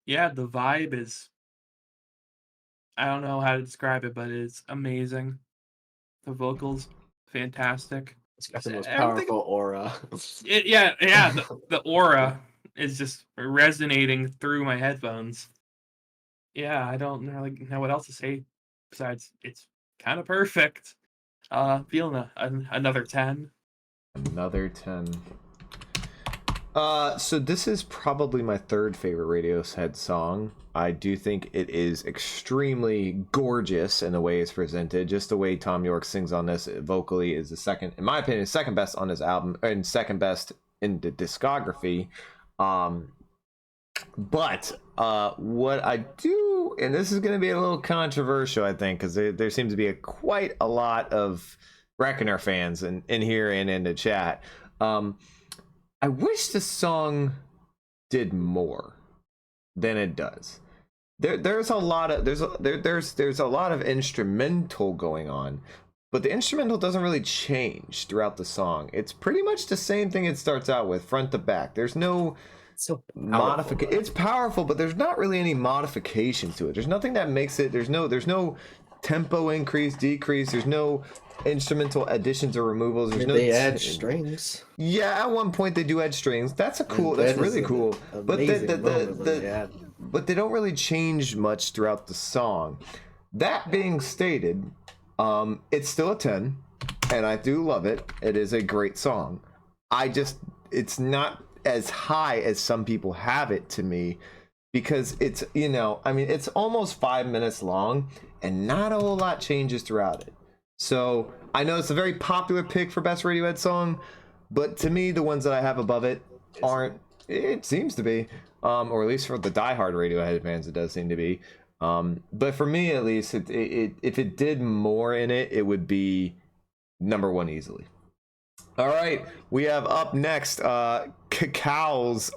Yeah, the vibe is. I don't know how to describe it, but it's amazing. The vocals fantastic. It's got the most Everything- powerful aura. Yeah. The aura is just resonating through my headphones. Yeah, I don't really know what else to say besides it's kind of perfect. Feeling another 10. Another 10. So this is probably my third favorite Radiohead song. I do think it is extremely gorgeous in the way it's presented. Just the way Tom York sings on this vocally is the second, in my opinion, second best on his album, and second best in the discography. But what I do, and this is going to be a little controversial, I think, because there seems to be quite a lot of Reckoner fans in here and in the chat. I wish the song did more than it does. There's a lot of there's a lot of instrumental going on, but the instrumental doesn't really change throughout the song. It's pretty much the same thing it starts out with, front to back. There's no modification. It's powerful, but there's not really any modification to it. There's nothing that makes it. There's no tempo increase, decrease. There's no instrumental additions or removals. There's no they add strings. Yeah, at one point they do add strings. That's really cool. But but they don't really change much throughout the song. That being stated, it's still a 10, and I do love it. It is a great song. It's not as high as some people have it to me, because it's, it's almost 5 minutes long and not a whole lot changes throughout it. So I know it's a very popular pick for best Radiohead song, but to me, the ones that I have above it aren't. It seems to be, or at least for the diehard Radiohead fans, it does seem to be. But for me, at least, if it did more in it, it would be number one easily. All right, we have up next Cacao's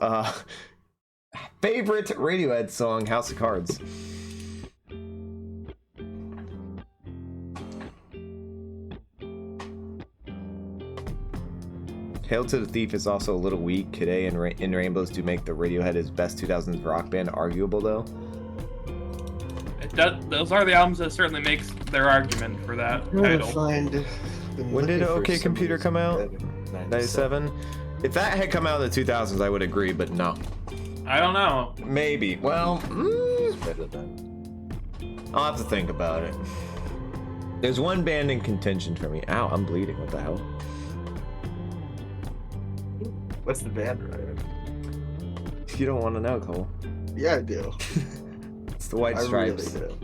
favorite Radiohead song, House of Cards. Hail to the Thief is also a little weak. Today and In Rainbows do make the Radiohead his best 2000s rock band arguable, though. Those are the albums that certainly makes their argument for that title. When did OK Computer come out? 97? If that had come out in the 2000s, I would agree, but no. I don't know. Maybe. Well, I'll have to think about it. There's one band in contention for me. Ow, I'm bleeding. What the hell? What's the band, Ryan? You don't want to know, Cole. Yeah, I do. It's the White Stripes. I really do.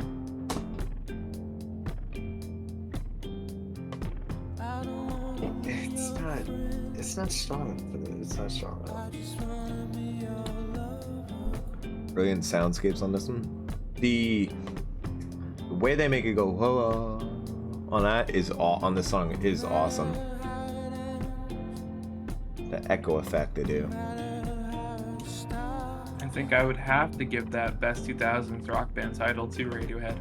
It's not strong. It's not strong enough. Brilliant soundscapes on this one. The way they make it go whoa on that on this song is awesome. The echo effect they do. I think I would have to give that best 2000s rock band title to Radiohead.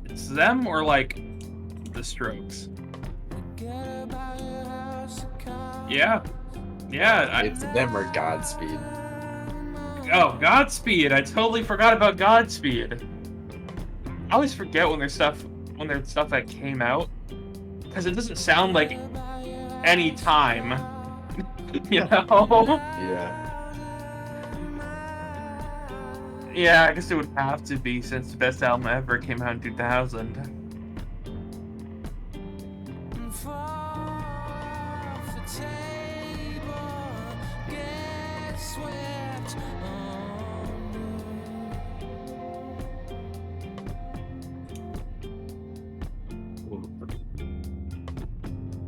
It's them or like the Strokes. Yeah. It's them or Godspeed. Oh, Godspeed! I totally forgot about Godspeed. I always forget when there's stuff that came out, because it doesn't sound like any time. You know? Yeah. Yeah, I guess it would have to be, since the best album ever came out in 2000.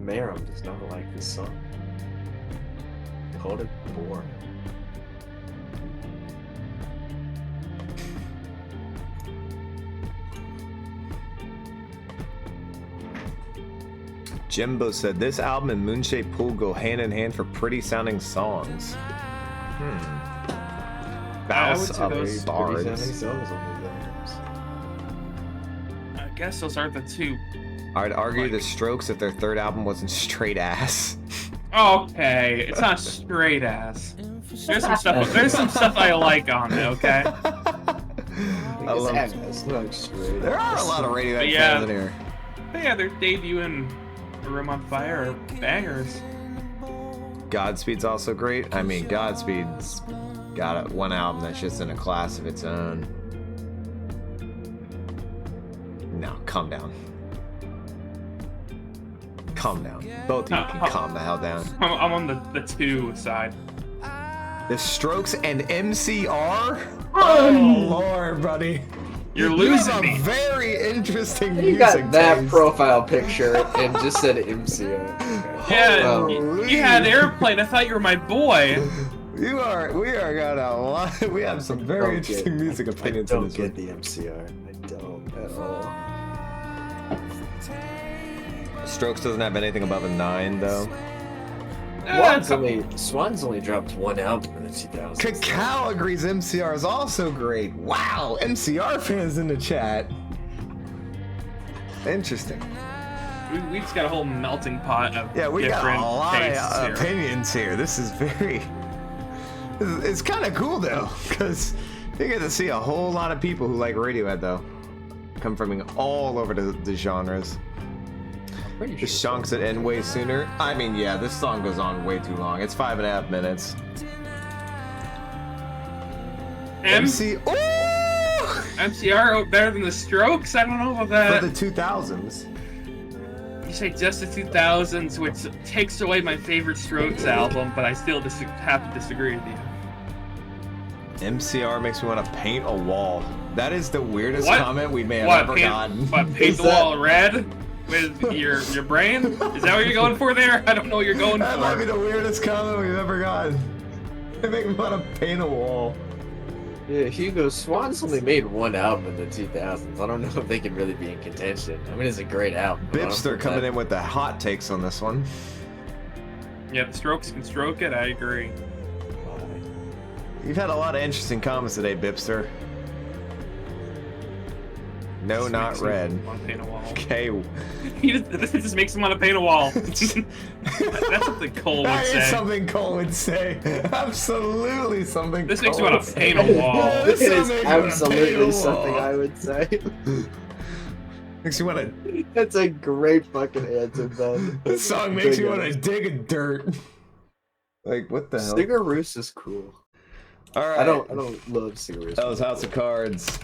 Marum does not like this song. They called it boring. Jimbo said this album and Moonshaped Pool go hand in hand for pretty sounding songs. Bass of Pretty Bards. sounding songs on these albums. I guess those are the two. I'd argue the Strokes if their third album wasn't straight ass. Okay, it's not straight ass. There's some stuff I like on it, okay? I love It's not straight. There are a lot of Radiohead Yeah. fans in here. But yeah, they're debuting Room on Fire are bangers. Godspeed's also great. I mean, Godspeed's got one album that's just in a class of its own. No, calm down. Calm down. Both of you can calm the hell down. I'm on the 2 side. The Strokes and MCR? Oh, Lord, buddy. You're You losing have a me. very interesting You music got that taste. profile picture and just said MCO. Yeah, Holy. you had Airplane. I thought you were my boy. We are got a lot. We have some very interesting music opinions I in don't this get one. the MCR. I don't at all. Strokes doesn't have anything above a 9, though. Swan's only dropped one album in the 2000s. Cacao agrees MCR is also great. Wow, MCR fans in the chat. Interesting. We just got a whole melting pot of Yeah, we got different a lot tastes of here. opinions here. This is very. It's kind of cool though, because you get to see a whole lot of people who like Radiohead though, come from all over the genres. The songs that end way sooner. I mean, yeah, this song goes on way too long. It's 5.5 minutes. MC. Oh! MCR better than the Strokes? I don't know about that. For the 2000s. You say just the 2000s, which takes away my favorite Strokes album, but I still have to disagree with you. MCR makes me want to paint a wall. That is the weirdest What? comment we may have ever gotten. What, paint the wall red with your brain? Is that what you're going for there? I don't know what you're going That might be for. the weirdest comment we've ever gotten. They make me want to paint a wall. Yeah, Hugo, Swan's only made one album in the 2000s. I don't know if they can really be in contention. I mean, it's a great album. but I don't Bipster think coming that- in with the hot takes on this one. Yeah, the Strokes can stroke it, I agree. You've had a lot of interesting comments today, Bipster. No, This not makes me red. want to paint a wall. Okay. This just makes him want to paint a wall. That's something Cole would That is say. something Cole would say. Absolutely something. This makes Cole me want would to say. paint a wall. It This is makes me wanna paint a absolutely something wall. I would say. Makes you want to. That's a great fucking answer, Ben. This song makes you want to dig a dirt. Like what the hell? Sigur Rós is cool. All right. I don't love Sigur Rós. That was House of Cards.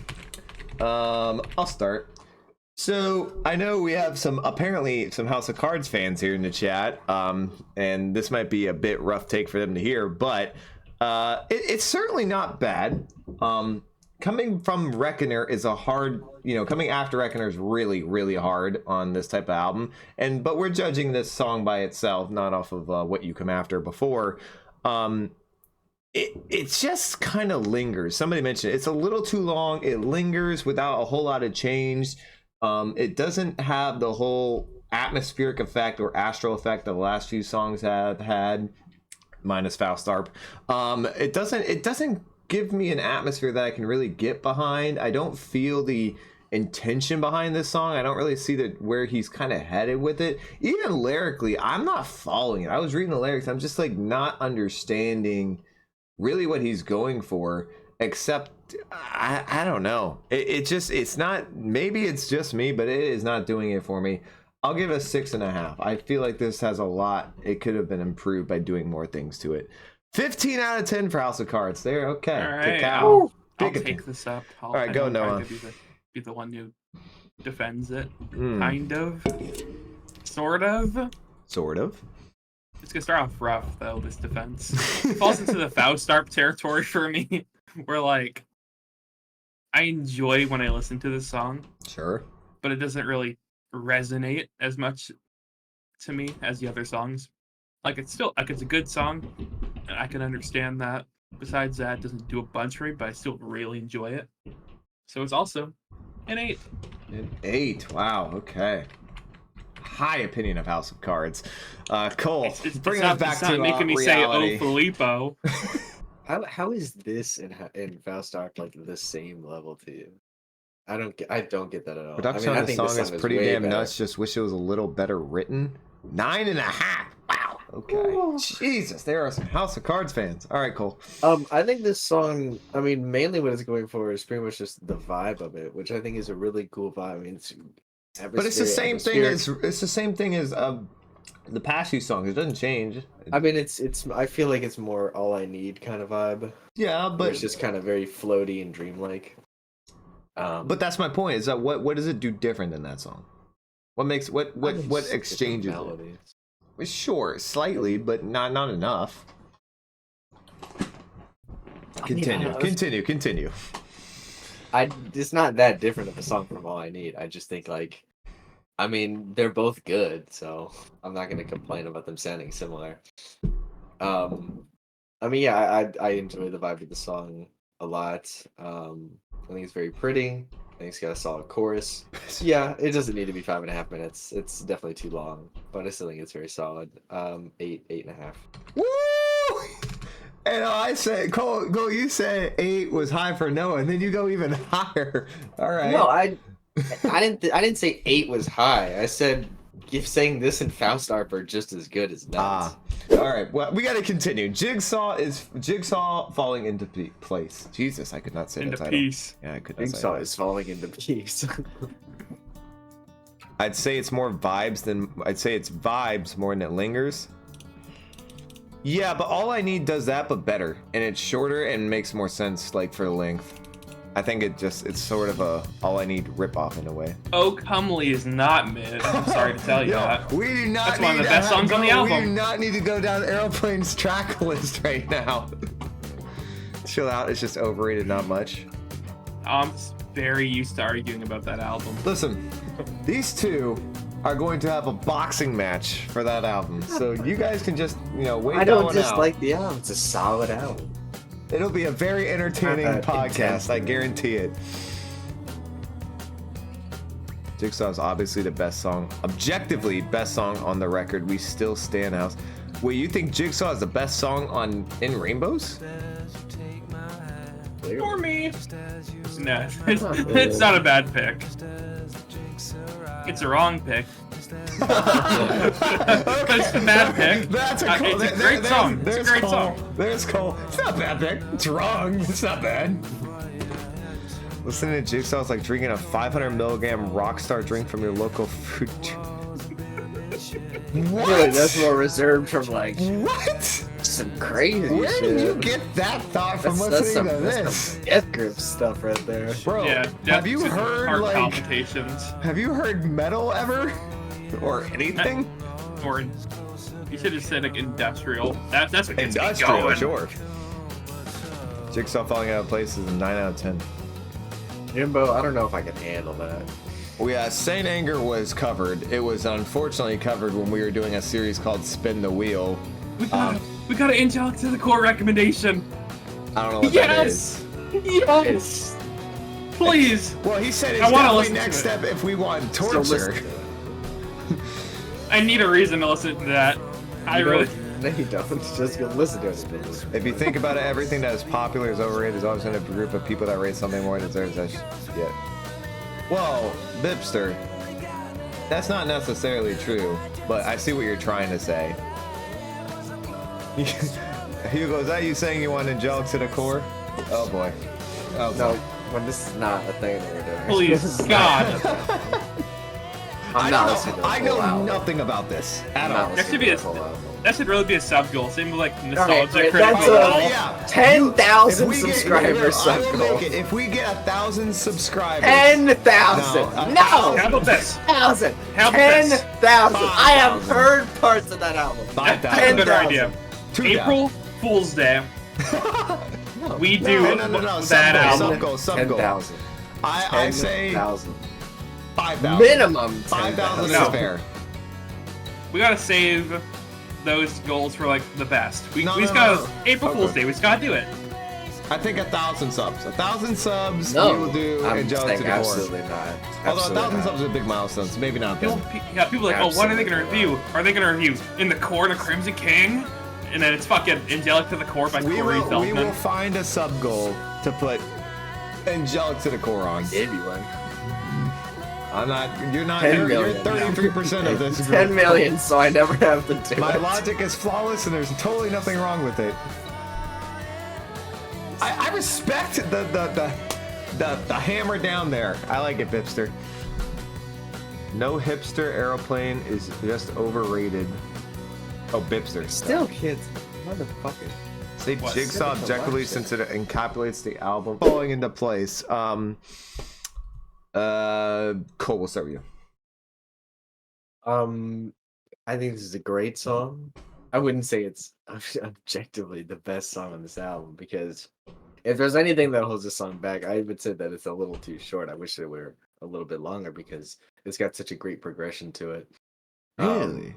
I'll start. So I know we have apparently some House of Cards fans here in the chat. And this might be a bit rough take for them to hear, but it's certainly not bad. Coming from Reckoner is a hard, coming after Reckoner is really, really hard on this type of album. But we're judging this song by itself, not off of what you come after before. It just kind of lingers. Somebody mentioned it's a little too long. It lingers without a whole lot of change. It doesn't have the whole atmospheric effect or astral effect that the last few songs have had, minus Faustarp. It doesn't give me an atmosphere that I can really get behind. I don't feel the intention behind this song. I don't really see where he's kind of headed with it. Even lyrically, I'm not following it. I was reading the lyrics. I'm just like not understanding really what he's going for, except I don't know. It's not, maybe it's just me, but it is not doing it for me. I'll give it a 6.5. I feel like this has a lot. It could have been improved by doing more things to it. 15 out of 10 for House of Cards. There, okay. All right, Cacao. I'll Big take this up. All right, go, I know I'm Noah. trying to be the one who defends it. Hmm. Kind of. Sort of. Sort of. It's gonna start off rough though, this defense. It falls into the Faustarp territory for me, where like I enjoy when I listen to this song, Sure. but it doesn't really resonate as much to me as the other songs. Like it's a good song, and I can understand that. Besides that, it doesn't do a bunch for me, but I still really enjoy it. So it's also an 8. An 8. Wow. Okay. High opinion of House of Cards. Cole, bring us back it's not to making me reality. say, "Oh, Filippo." How is this in Faustark like the same level to you? I don't get that at all. Production I on the think song this is pretty way damn better. nuts. Just wish it was a little better written. 9.5. Wow. Okay. Ooh. Jesus, there are some House of Cards fans. All right, Cole. I think this song, I mean, mainly what it's going for is pretty much just the vibe of it, which I think is a really cool vibe. I mean, But it's the same thing as the past few songs. It doesn't change. I mean, it's. I feel like it's more all I need kind of vibe. Yeah, Where but it's just kind of very floaty and dreamlike. but that's my point. Is that what does it do different than that song? What makes what exchanges it? Melodies. Sure, slightly, but not enough. Continue. It's not that different of a song from All I Need. I just think like, I mean, they're both good, so I'm not gonna complain about them sounding similar. I mean, yeah, I enjoy the vibe of the song a lot. I think it's very pretty. I think it's got a solid chorus. Yeah, it doesn't need to be 5.5 minutes. It's definitely too long, but I still think it's very solid. 8.5. Woo! And I said, Cole, you said 8 was high for Noah, and then you go even higher. All right. No, I didn't say 8 was high. I said if saying this and Faustarp are just as good as that. All right. Well, we got to continue. Jigsaw falling into place. Jesus, I could not say Into that title. peace. Yeah, I could not Jigsaw say is falling into peace. I'd say it's more vibes more than it lingers. Yeah, but All I Need does that, but better, and it's shorter and makes more sense, like for the length. I think it's sort of a All I Need ripoff in a way. Oh Comely is not mid. I'm sorry to tell you that. We do not. That's one of the best songs on the album. We do not need to go down Aeroplane's track list right now. Chill out. It's just overrated, not much. I'm very used to arguing about that album. Listen, these two are going to have a boxing match for that album, so you guys can just wait. I don't that one just out. like the album. It's a solid album. It'll be a very entertaining podcast, I guarantee it. Jigsaw is obviously the best song, objectively best song on the record. We still stand house. Wait, you think Jigsaw is the best song on In Rainbows? For me. No, it's not a bad pick. It's a wrong pick. It's a bad pick. That's a cool. It's a great song. It's a great song. There's Cole. It's not a bad pick. It's wrong. It's not bad. Listening to Jigsaw is like drinking a 500 milligram Rockstar drink from your local food. What? Really, that's more reserved from like What? some crazy Where shit. did you get that thought from listening to That's this? some death grip stuff right there. Bro, Yeah, have you just heard heart like palpitations? have you heard metal ever? Or anything? Or you should have said like industrial. That's what gets me Industrial, going. sure. Jigsaw falling out of place is a 9 out of 10. Jimbo, I don't know if I can handle that. Well, yeah, Saint Anger was covered. It was unfortunately covered when we were doing a series called Spin the Wheel. We got an Angelic to the Core recommendation. I don't know what that is. Yes. Please. Well, he said it's I wanna definitely listen to next it. step if we want So torture. listen to it. I need a reason to listen to that. I You really. don't- No, you don't. Just go listen to it. If you think about it, everything that is popular is overrated. There's always been a group of people that rate something more deserves that shit. Well, Bipster, that's not necessarily true, but I see what you're trying to say. Hugo, is that you saying you want Angelic to the Core? Oh boy. Oh No, boy. when this is not a thing that we're doing. Please, God. I'm not listening to the I whole know album. nothing about this at I'm not all. That should listening be to a- the whole album. That should really be a sub goal. Same with like Okay, nostalgia but critical. that's a- Oh yeah. 10,000 If we get- subscribers. I will sub make goal. it. If we get 1,000 subscribers. 10,000. No, No. How about this? 10,000. How about this? 10,000. I have heard parts of that album. 5,000. That's a good 10,000. idea. 2,000. April Fool's Day. We do No. that album. Sub goal. 10,000. I say 10,000. 5,000. Minimum 5,000 is 10,000. fair. We gotta save those goals for like the best. We No, just no, gotta no. April Okay. Fool's Day. We just gotta do it. I think 1,000 subs. 1,000 subs. No, We will do I'm Angelic saying to the Core. absolutely not. Although Absolutely 1,000 not. subs is a big milestone, so maybe not People, then. people are like, oh, what are they gonna Absolutely review? Are they gonna review In the Core to Crimson King? And then it's fucking Angelic to the Core by We Corey will Feldman. find a sub goal to put Angelic to the Core on. Maybe one. I'm not. You're not. 10 You're million. 33% of this group. 10 million, so I never have to do My it. logic is flawless, and there's totally nothing wrong with it. I respect the hammer down there. I like it, Bipster. No hipster aeroplane is just overrated. Oh, Bipster. Still, kids, motherfucker. Say What? Jigsaw Skip it to objectively lunch, since it encapsulates the album falling into place. Cole, we'll start with you. I think this is a great song. I wouldn't say it's objectively the best song on this album because if there's anything that holds this song back, I would say that it's a little too short. I wish it were a little bit longer because it's got such a great progression to it. Really?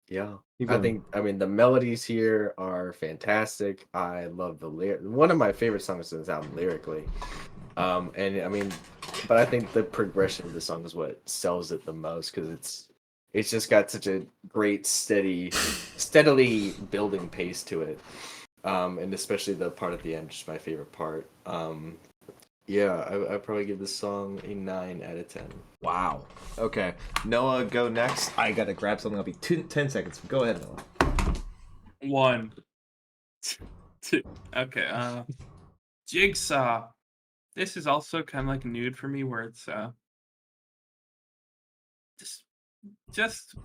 Yeah. Keep I going. mean, the melodies here are fantastic. I love the lyric. One of my favorite songs in this album lyrically. And I mean, but I think the progression of the song is what sells it the most because it's just got such a great steadily building pace to it. And especially the part at the end, just my favorite part. Yeah, I'd probably give this song a 9 out of 10. Wow. Okay. Noah, go next. I gotta grab something. I'll be 10 seconds. Go ahead, Noah. 1, 2. Okay. Jigsaw. This is also kind of like Nude for me, where it's just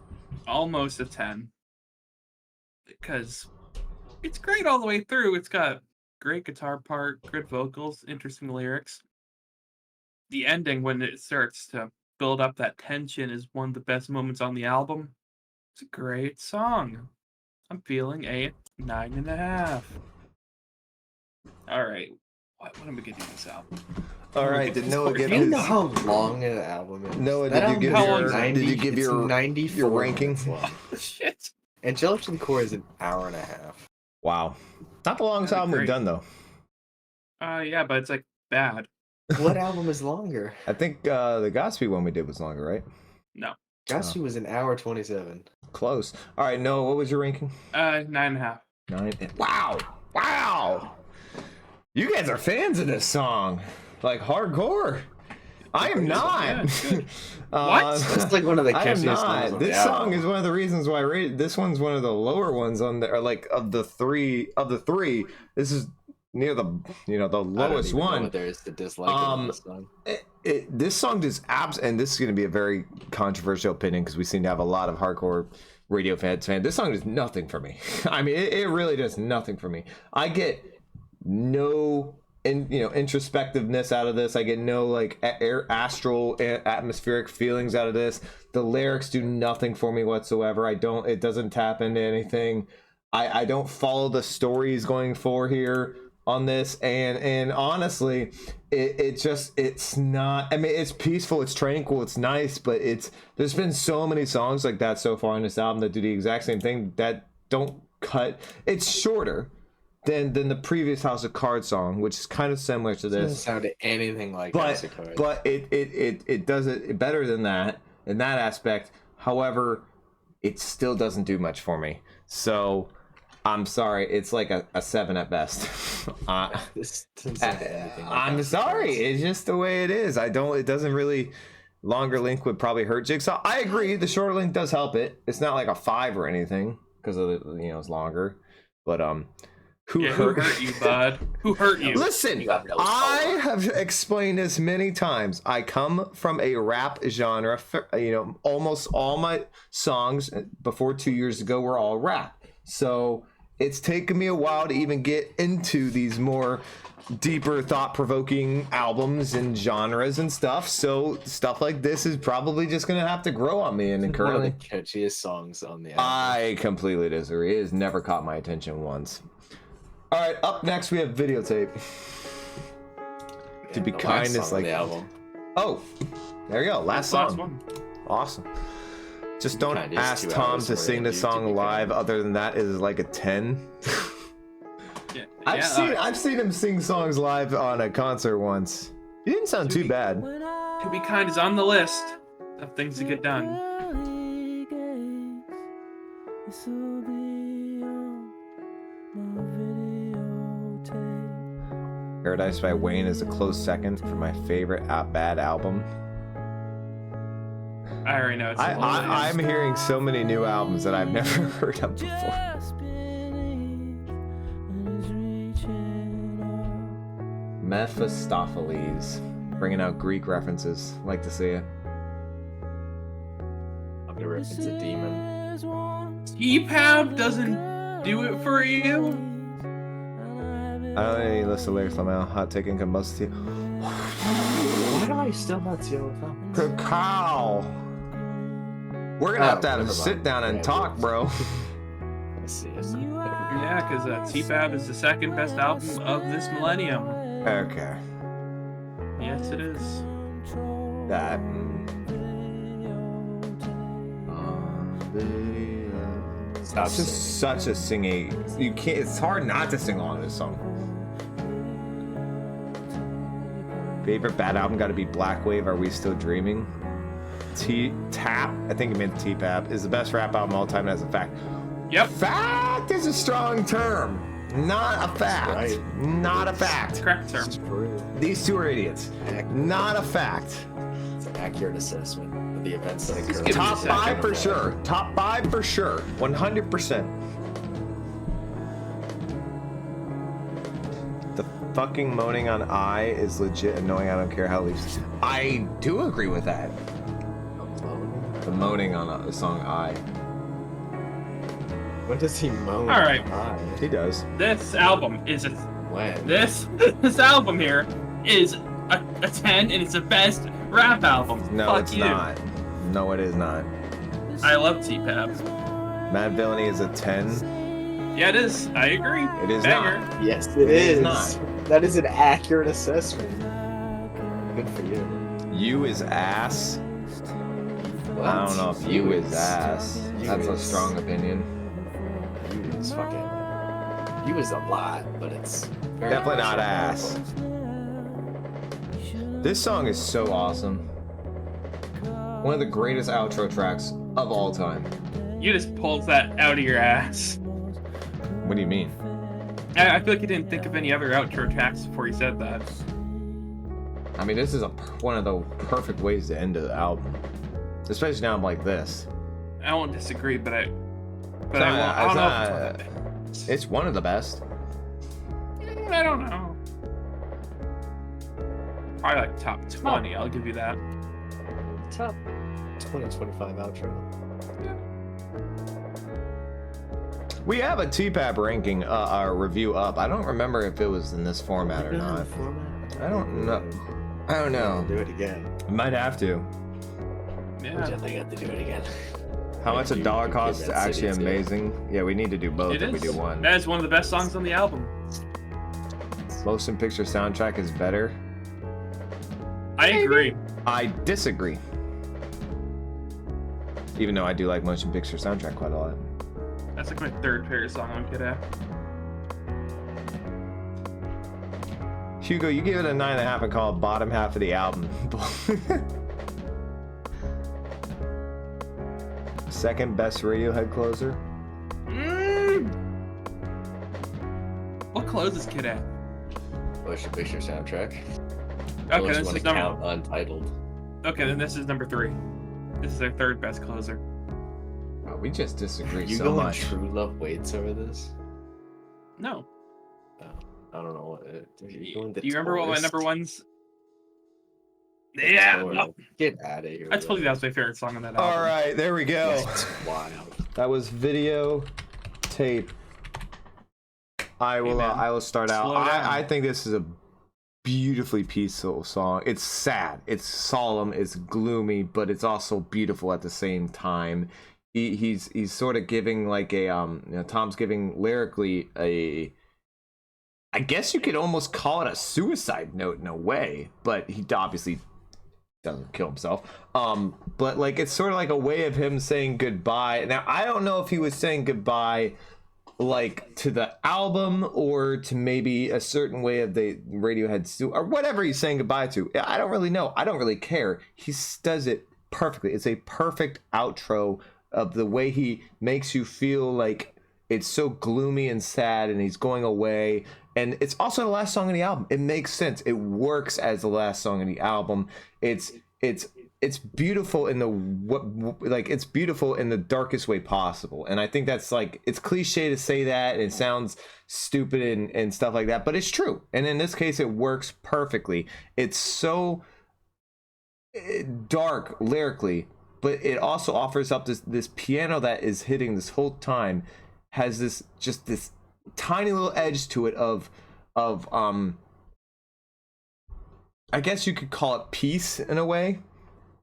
almost a 10 because it's great all the way through. It's got great guitar part, good vocals, interesting lyrics. The ending, when it starts to build up that tension, is one of the best moments on the album. It's a great song. I'm feeling a 9.5. All right, what am I gonna do this album? All right. Did Noah Do give Do you his? know how long an album is? Noah, That did you album give is How long your? is it? 90 Did you give it's your 94 ranking? minutes long. Shit. Angelic Core is an hour and a half. Wow. Not the longest That'd be album we've great. done though. Yeah, but it's like bad. What album is longer? I think the Godspeed one we did was longer, right? No. Godspeed was an hour 27. Close. All right, Noah, what was your ranking? 9.5. 9. Wow. Wow. You guys are fans of this song, like hardcore. I am not. Yeah, it's good. What? It's like one of the I am catchiest songs not. on This the song album. is one of the reasons why I rated. This one's one of the lower ones on there. Like of the three, this is near the the I don't lowest even know one. what there is to dislike about this song. This song just and this is going to be a very controversial opinion because we seem to have a lot of hardcore Radiohead fans. This song does nothing for me. I mean, it really does nothing for me. I get no introspectiveness out of this. I get no like astral atmospheric feelings out of this. The lyrics do nothing for me whatsoever. It doesn't tap into anything. I don't follow the stories going for here on this, and honestly it's not. I mean, it's peaceful, it's tranquil, it's nice, but there's been so many songs like that so far in this album that do the exact same thing that don't cut. It's shorter than the previous House of Cards song, which is kind of similar to It doesn't this, sound anything like House of Cards. but it does it better than that in that aspect. However, it still doesn't do much for me. So I'm sorry, it's like a 7 at best. This doesn't sound anything like I'm House of sorry, Cards. it's just the way it is. It doesn't really. Longer link would probably hurt Jigsaw. I agree, the shorter link does help it. It's not like a 5 or anything because of it's longer. But who hurt you, bud? Who hurt you? Listen, You got no I have explained this many times. I come from a rap genre. Almost all my songs before 2 years ago were all rap. So it's taken me a while to even get into these more deeper, thought-provoking albums and genres and stuff. So stuff like this is probably just gonna have to grow on me. And It's one of the currently, catchiest songs on the album. I completely disagree. It has never caught my attention once. All right, up next we have Videotape. To be The kind last is song on like, the album. oh, there you go, last Last song. one. Awesome. Just don't Kinda is ask 2 Tom hours to more sing than this you, to song be live. kind. Other than that, it is like a 10. Yeah, I've seen him sing songs live on a concert once. He didn't sound too bad. To Be Kind is on the list of things to get done. This will be on my videotape. Paradise by Wayne is a close second for my favorite bad album. I already know it's on the list. I'm hearing so many new albums that I've never heard of before. Just beneath when it's reaching up. Mephistopheles, bringing out Greek references. Like to see it. wonder if it's a demon. TPAB doesn't do it for you. I don't even listen to lyrics on my own. Hot taking combustion. Why do I still not see all the comments? Cacao. We're gonna have to have a never sit mind. down and Yeah, talk, bro. I see. Yeah, because TPAB is the second best album of this millennium. Okay. Yes, it is. That. Stop It's singing. just such a singing. You can't. It's hard not to sing along to this song. Favorite bad album got to be Black Wave. Are We Still Dreaming? Tap. I think it meant T-Pap is the best rap album of all time. As a fact. Yep. Fact is a strong term. Not a fact. Right. Not a fact. Correct term. It's true. These two are idiots. Not a fact. It's an accurate assessment of the events that Just occurred. give me a Top second. 5 for sure. Top 5 for sure. 100%. The fucking moaning on I is legit annoying. I don't care how it leaves. I do agree with that. The moaning on the song I. When does he moan? All right. He does. This album is When? this album here is a 10, and it's the best rap album. No, Fuck it's you. not. No, it is not. I love TPAB. Mad Villainy is a 10. Yeah, it is. I agree. It is Banger. not. Yes, It is is. not. That is an accurate assessment. Good for you. You is ass. What? I don't know if you is ass. You That's a is- strong opinion. You is fucking. You is a lot, but it's very Definitely not ass. This song is so awesome. One of the greatest outro tracks of all time. You just pulled that out of your ass. What do you mean? I feel like you didn't think of any other outro tracks before you said that. I mean, this is one of the perfect ways to end the album. Especially now I'm like this. I won't disagree, but I don't It's know if it's one of the not- It's one of the best. I don't know. Probably like top 20, I'll give you that. Top 2025 outro. We have a TPAP ranking review up. I don't remember if it was in this format or not. I don't know. I don't know. Do it again. Might have to. We Yeah, definitely have to do it again. How much a You- dollar you costs is give that actually city too. amazing. Yeah, we need to do both it if we is. do one. That is one of the best songs on the album. Motion picture soundtrack is better. I agree. I disagree. Even though I do like motion picture soundtrack quite a lot. That's like my third favorite song on Kid A. Hugo, you gave it a 9.5 and call it bottom half of the album. Second best Radiohead closer. What closes Kid A? Motion picture soundtrack. Okay, Unless this you is want to number. count Untitled. Okay, then this is number 3. This is their third best closer. Oh, we just disagree You so going much. True Love Waits over this? No. I don't know what it. Do you remember what my number one's? Yeah. Yeah. No. Get out of here. I told you that was my favorite song on that album. All right, there we go. That's wild. That was video tape. I will start out. Slow down. I think this is a beautifully peaceful song. It's sad, it's solemn, it's gloomy, but it's also beautiful at the same time. He's sort of giving like a Tom's giving lyrically a, I guess you could almost call it a suicide note in a way, but he obviously doesn't kill himself. But like it's sort of like a way of him saying goodbye. Now I don't know if he was saying goodbye like to the album or to maybe a certain way of the Radiohead or whatever he's saying goodbye to. I don't really know. I don't really care. He does it perfectly. It's a perfect outro of the way he makes you feel like it's so gloomy and sad and he's going away. And it's also the last song on the album. It makes sense. It works as the last song on the album. It's beautiful in it's beautiful in the darkest way possible. And I think that's like, it's cliche to say that and it sounds stupid and stuff like that, but it's true. And in this case, it works perfectly. It's so dark lyrically, but it also offers up this piano that is hitting this whole time, has this tiny little edge to it of I guess you could call it peace in a way.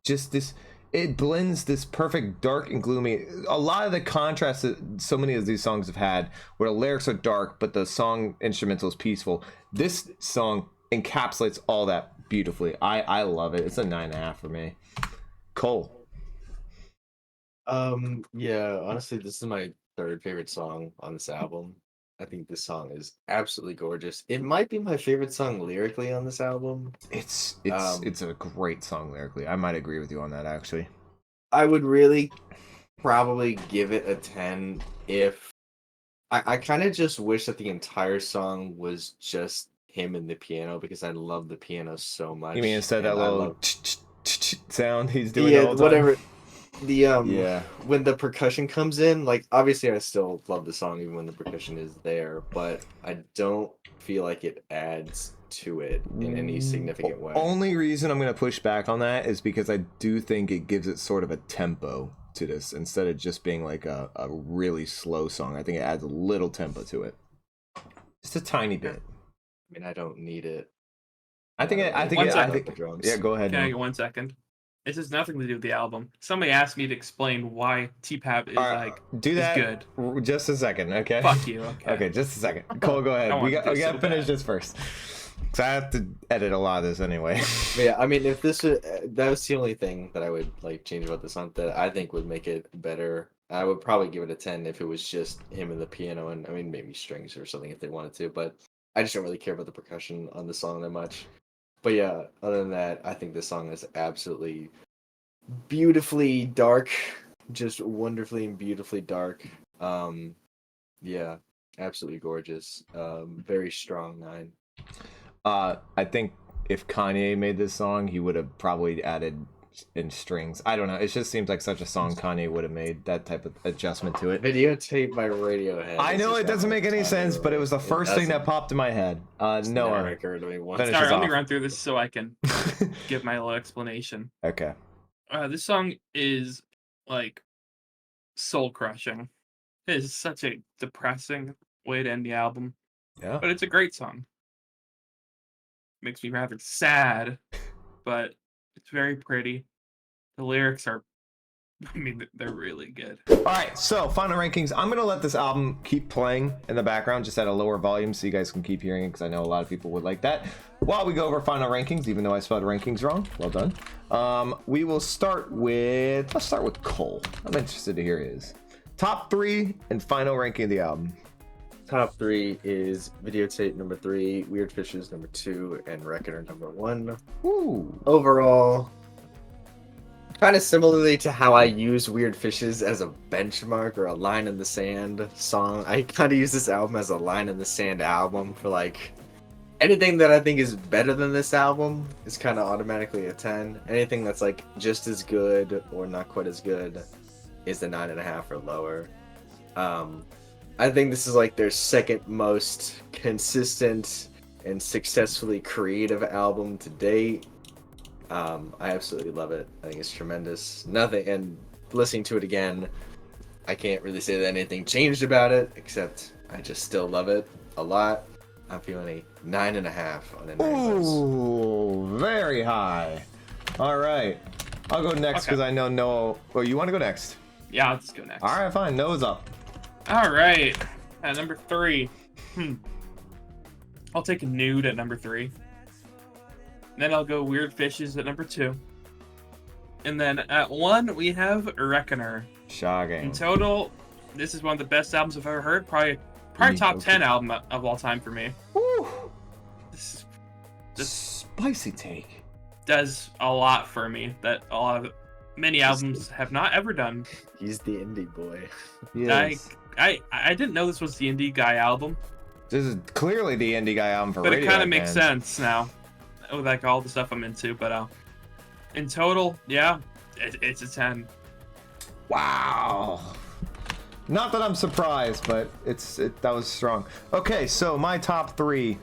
Just this, it blends this perfect dark and gloomy. A lot of the contrast that so many of these songs have had, where the lyrics are dark but the song instrumental is peaceful. This song encapsulates all that beautifully. I love it. It's a 9.5 for me. Cole. Yeah, honestly, this is my third favorite song on this album. I think this song is absolutely gorgeous. It might be my favorite song lyrically on this album. It's a great song lyrically. I might agree with you on that, actually. I would really probably give it a 10 if I kind of just wish that the entire song was just him and the piano, because I love the piano so much. You mean instead of and that I little love- sound he's doing yeah, all the time? whatever. The Yeah. when the percussion comes in, like obviously I still love the song even when the percussion is there, but I don't feel like it adds to it in any significant way. Only reason I'm going to push back on that is because I do think it gives it sort of a tempo to this instead of just being like a really slow song. I think it adds a little tempo to it. Just a tiny bit. I mean, I don't need it. I think the drums. yeah, go ahead. Can I Noah. get 1 second? This has nothing to do with the album. Somebody asked me to explain why T-Pap is All right, do is that. good. Just a second, okay? Fuck you. Okay. Okay, just a second. Cole, go I ahead. want We this got so to finish bad. this first. Because I have to edit a lot of this anyway. But yeah, I mean, if this was, that was the only thing that I would like change about the song that I think would make it better. I would probably give it a 10 if it was just him and the piano, and I mean maybe strings or something if they wanted to, but I just don't really care about the percussion on the song that much. But yeah, other than that, I think this song is absolutely beautifully dark, just wonderfully and beautifully dark. Yeah, absolutely gorgeous. Very strong 9. I think if Kanye made this song, he would have probably added in strings. I don't know. It just seems like such a song Kanye would have made that type of adjustment to it. Videotape by Radiohead. I know it doesn't make any sense, but it was the first thing that popped in my head. Noah. Occurred to me once. Finish Sorry, us let me off. run through this so I can give my little explanation. Okay. This song is like soul crushing. It is such a depressing way to end the album, Yeah. but it's a great song. Makes me rather sad, but it's very pretty. The lyrics are, I mean, they're really good. All right, so final rankings. I'm gonna let this album keep playing in the background, just at a lower volume, so you guys can keep hearing it, because I know a lot of people would like that. While we go over final rankings, even though I spelled rankings wrong, well done. We will start with, let's start with Cole. I'm interested to hear his top 3 and final ranking of the album. Top 3 is Videotape number 3, Weird Fishes number 2, and Reckoner number 1. Ooh. Overall, kind of similarly to how I use Weird Fishes as a benchmark or a line in the sand song, I kind of use this album as a line in the sand album for like anything that I think is better than this album is kind of automatically a 10. Anything that's like just as good or not quite as good is the 9.5 or lower. I think this is like their second most consistent and successfully creative album to date. I absolutely love it. I think it's tremendous. Nothing, and listening to it again, I can't really say that anything changed about it, except I just still love it a lot. I'm feeling a 9.5 on an Ooh, very high. All right, I'll go next because I know Noah. Well, you want to go next? Yeah, I'll just go next. All right, fine. Noah's up. All right. At number 3. I'll take Nude at number 3. Then I'll go Weird Fishes at number 2. And then at 1, we have Reckoner. Shocking. In total, this is one of the best albums I've ever heard. Probably top 10 album of all time for me. Woo. This Spicy take. does a lot for me that many albums have not ever done. He's the indie boy. Yes. I didn't know this was the Indie Guy album, This is clearly the indie guy album for but Radiohead. it kind of makes fans. sense now with like all the stuff I'm into. But in total, yeah, it's a 10. Wow. Not that I'm surprised, but that was strong. Okay, so my top three.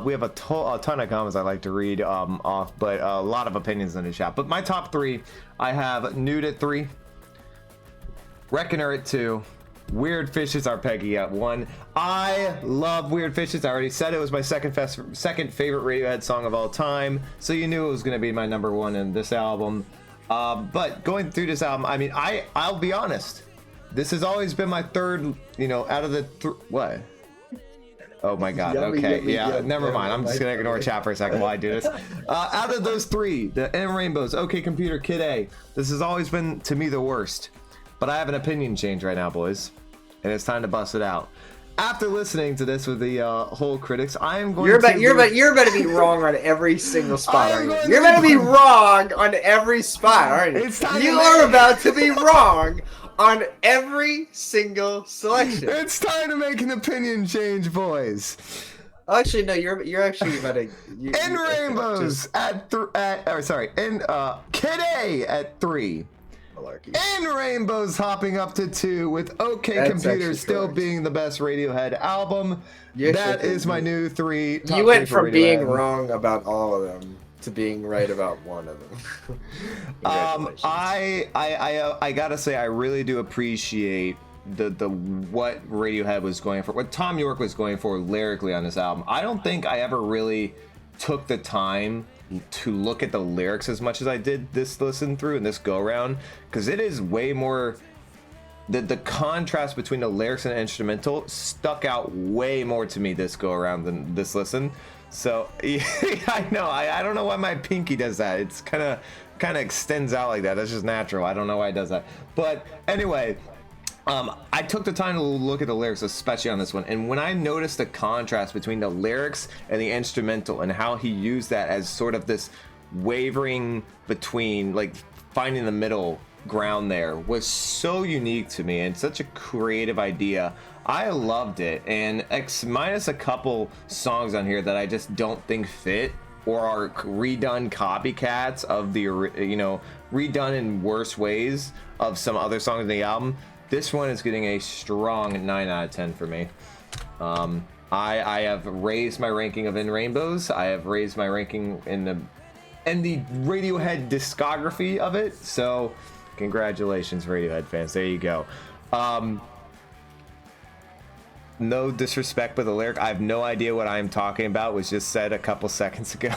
We have a ton of comments I like to read off, but a lot of opinions in the chat. But my top three, I have Nude at 3, Reckoner at 2, Weird Fishes Are Peggy at 1. I love Weird Fishes. I already said it was my second favorite Radiohead song of all time, so you knew it was going to be my number one in this album. But going through this album, I mean, I'll be honest. This has always been my third, out of the what? Oh my god. Okay, yeah, never mind. I'm just gonna ignore chat for a second while I do this. Out of those three, the In Rainbows, OK Computer, Kid A, this has always been to me the worst. But I have an opinion change right now, boys, and it's time to bust it out. After listening to this with the whole critics, I am going to... You're about to be wrong on every single spot, aren't you? You're about to be wrong on every spot, aren't you? You are about to be wrong on every single selection. It's time to make an opinion change, boys. Actually, no, you're actually about to... In Rainbows Kid A at 3. Malarkey. In Rainbows hopping up to 2 with OK Computer still being the best Radiohead album. That is my new 3. You went from being wrong about all of them to being right about one of them. I gotta say, I really do appreciate the what Radiohead was going for, what Tom York was going for lyrically on this album. I don't think I ever really took the time to look at the lyrics as much as I did this listen through and this go around, because it is way more, the contrast between the lyrics and the instrumental stuck out way more to me this go around than this listen. So yeah, I know, I don't know why my pinky does that. It's kind of extends out like that. That's just natural. I don't know why it does that. But anyway, I took the time to look at the lyrics, especially on this one, and when I noticed the contrast between the lyrics and the instrumental and how he used that as sort of this wavering between, like, finding the middle ground there, was so unique to me and such a creative idea. I loved it, and minus a couple songs on here that I just don't think fit or are redone copycats of the, redone in worse ways of some other songs in the album. This one is getting a strong 9 out of 10 for me. I have raised my ranking of In Rainbows. I have raised my ranking in the Radiohead discography of it. So, congratulations, Radiohead fans. There you go. No disrespect, but the lyric, I have no idea what I'm talking about, was just said a couple seconds ago.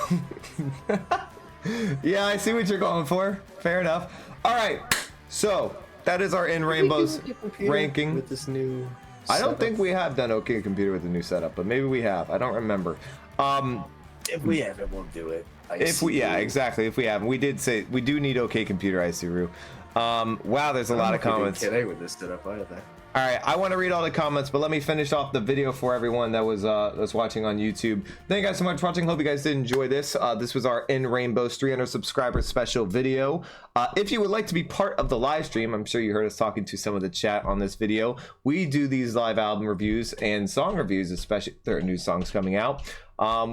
Yeah, I see what you're going for. Fair enough. All right, so that is our In Rainbows ranking. With this new I don't think we have done OK Computer with the new setup, but maybe we have. I don't remember. If we haven't, we'll do it. Exactly. If we haven't, we did say we do need OK Computer, Isuru. Wow, there's a lot of comments. Today with this setup either. All right, I want to read all the comments, but let me finish off the video for everyone that was watching on YouTube. Thank you guys so much for watching. Hope you guys did enjoy this. This was our In Rainbows 300 subscriber special video. If you would like to be part of the live stream, I'm sure you heard us talking to some of the chat on this video. We do these live album reviews and song reviews, especially if there are new songs coming out.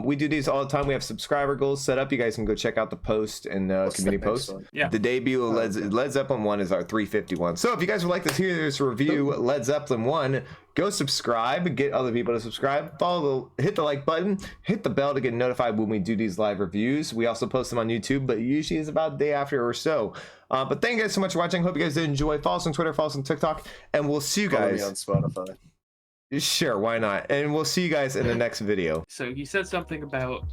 We do these all the time. We have subscriber goals set up. You guys can go check out the post and community post. Yeah. The debut of Led Zeppelin 1 is our 351. So if you guys would like to hear this review, Led Zeppelin 1, go subscribe, get other people to subscribe, hit the like button, hit the bell to get notified when we do these live reviews. We also post them on YouTube, but usually it's about a day after or so. But thank you guys so much for watching. Hope you guys did enjoy. Follow us on Twitter, follow us on TikTok, and we'll see you guys. Follow me on Spotify. Sure, why not? And we'll see you guys in the next video. So you said something about,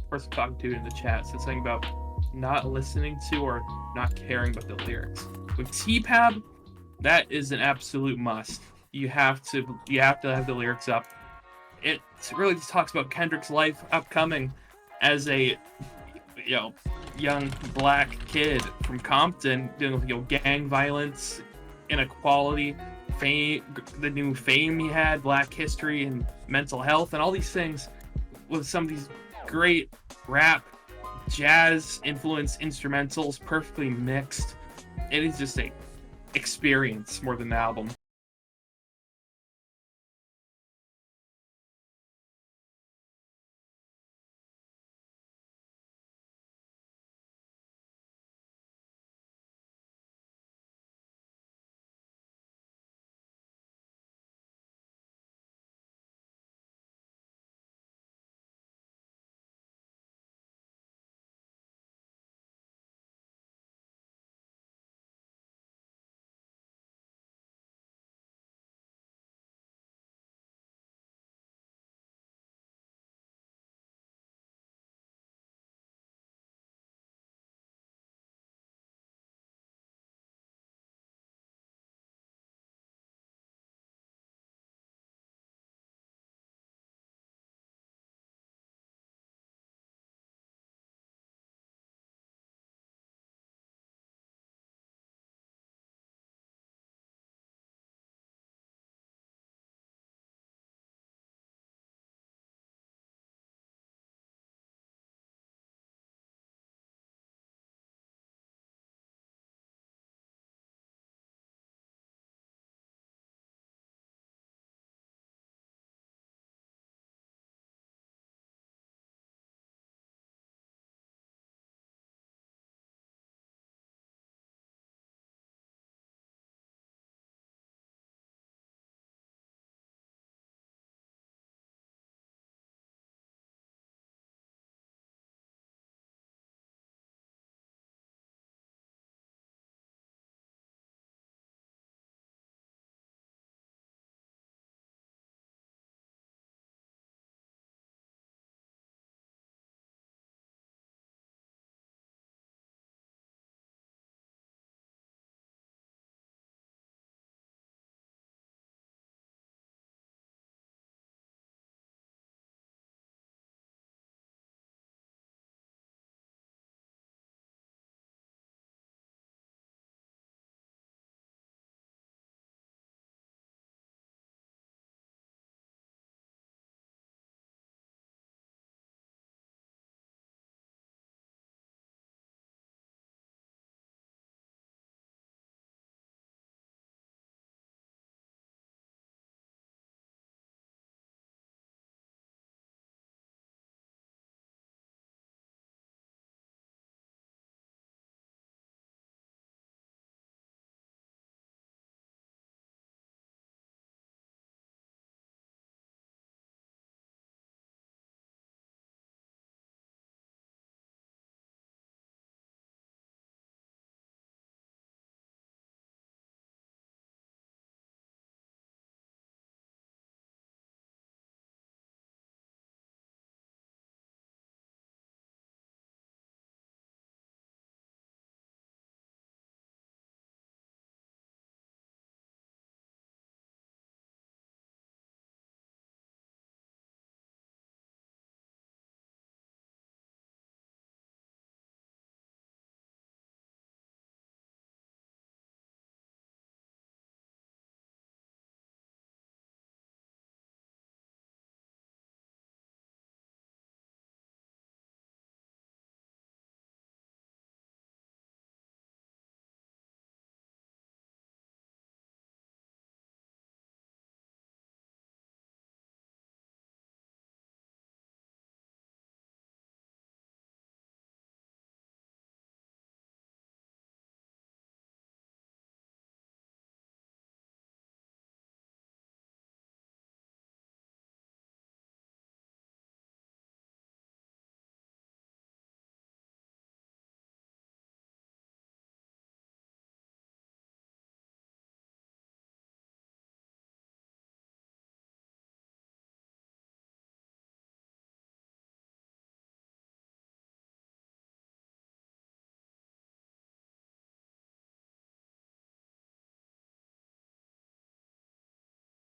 person talking to in the chat, said something about not listening to or not caring about the lyrics. With TPAB, that is an absolute must. You have to have the lyrics up. It really just talks about Kendrick's life upcoming as a young black kid from Compton dealing with gang violence, inequality, fame, the new fame he had, black history and mental health and all these things, with some of these great rap, jazz influenced instrumentals perfectly mixed. It is just a experience more than an album.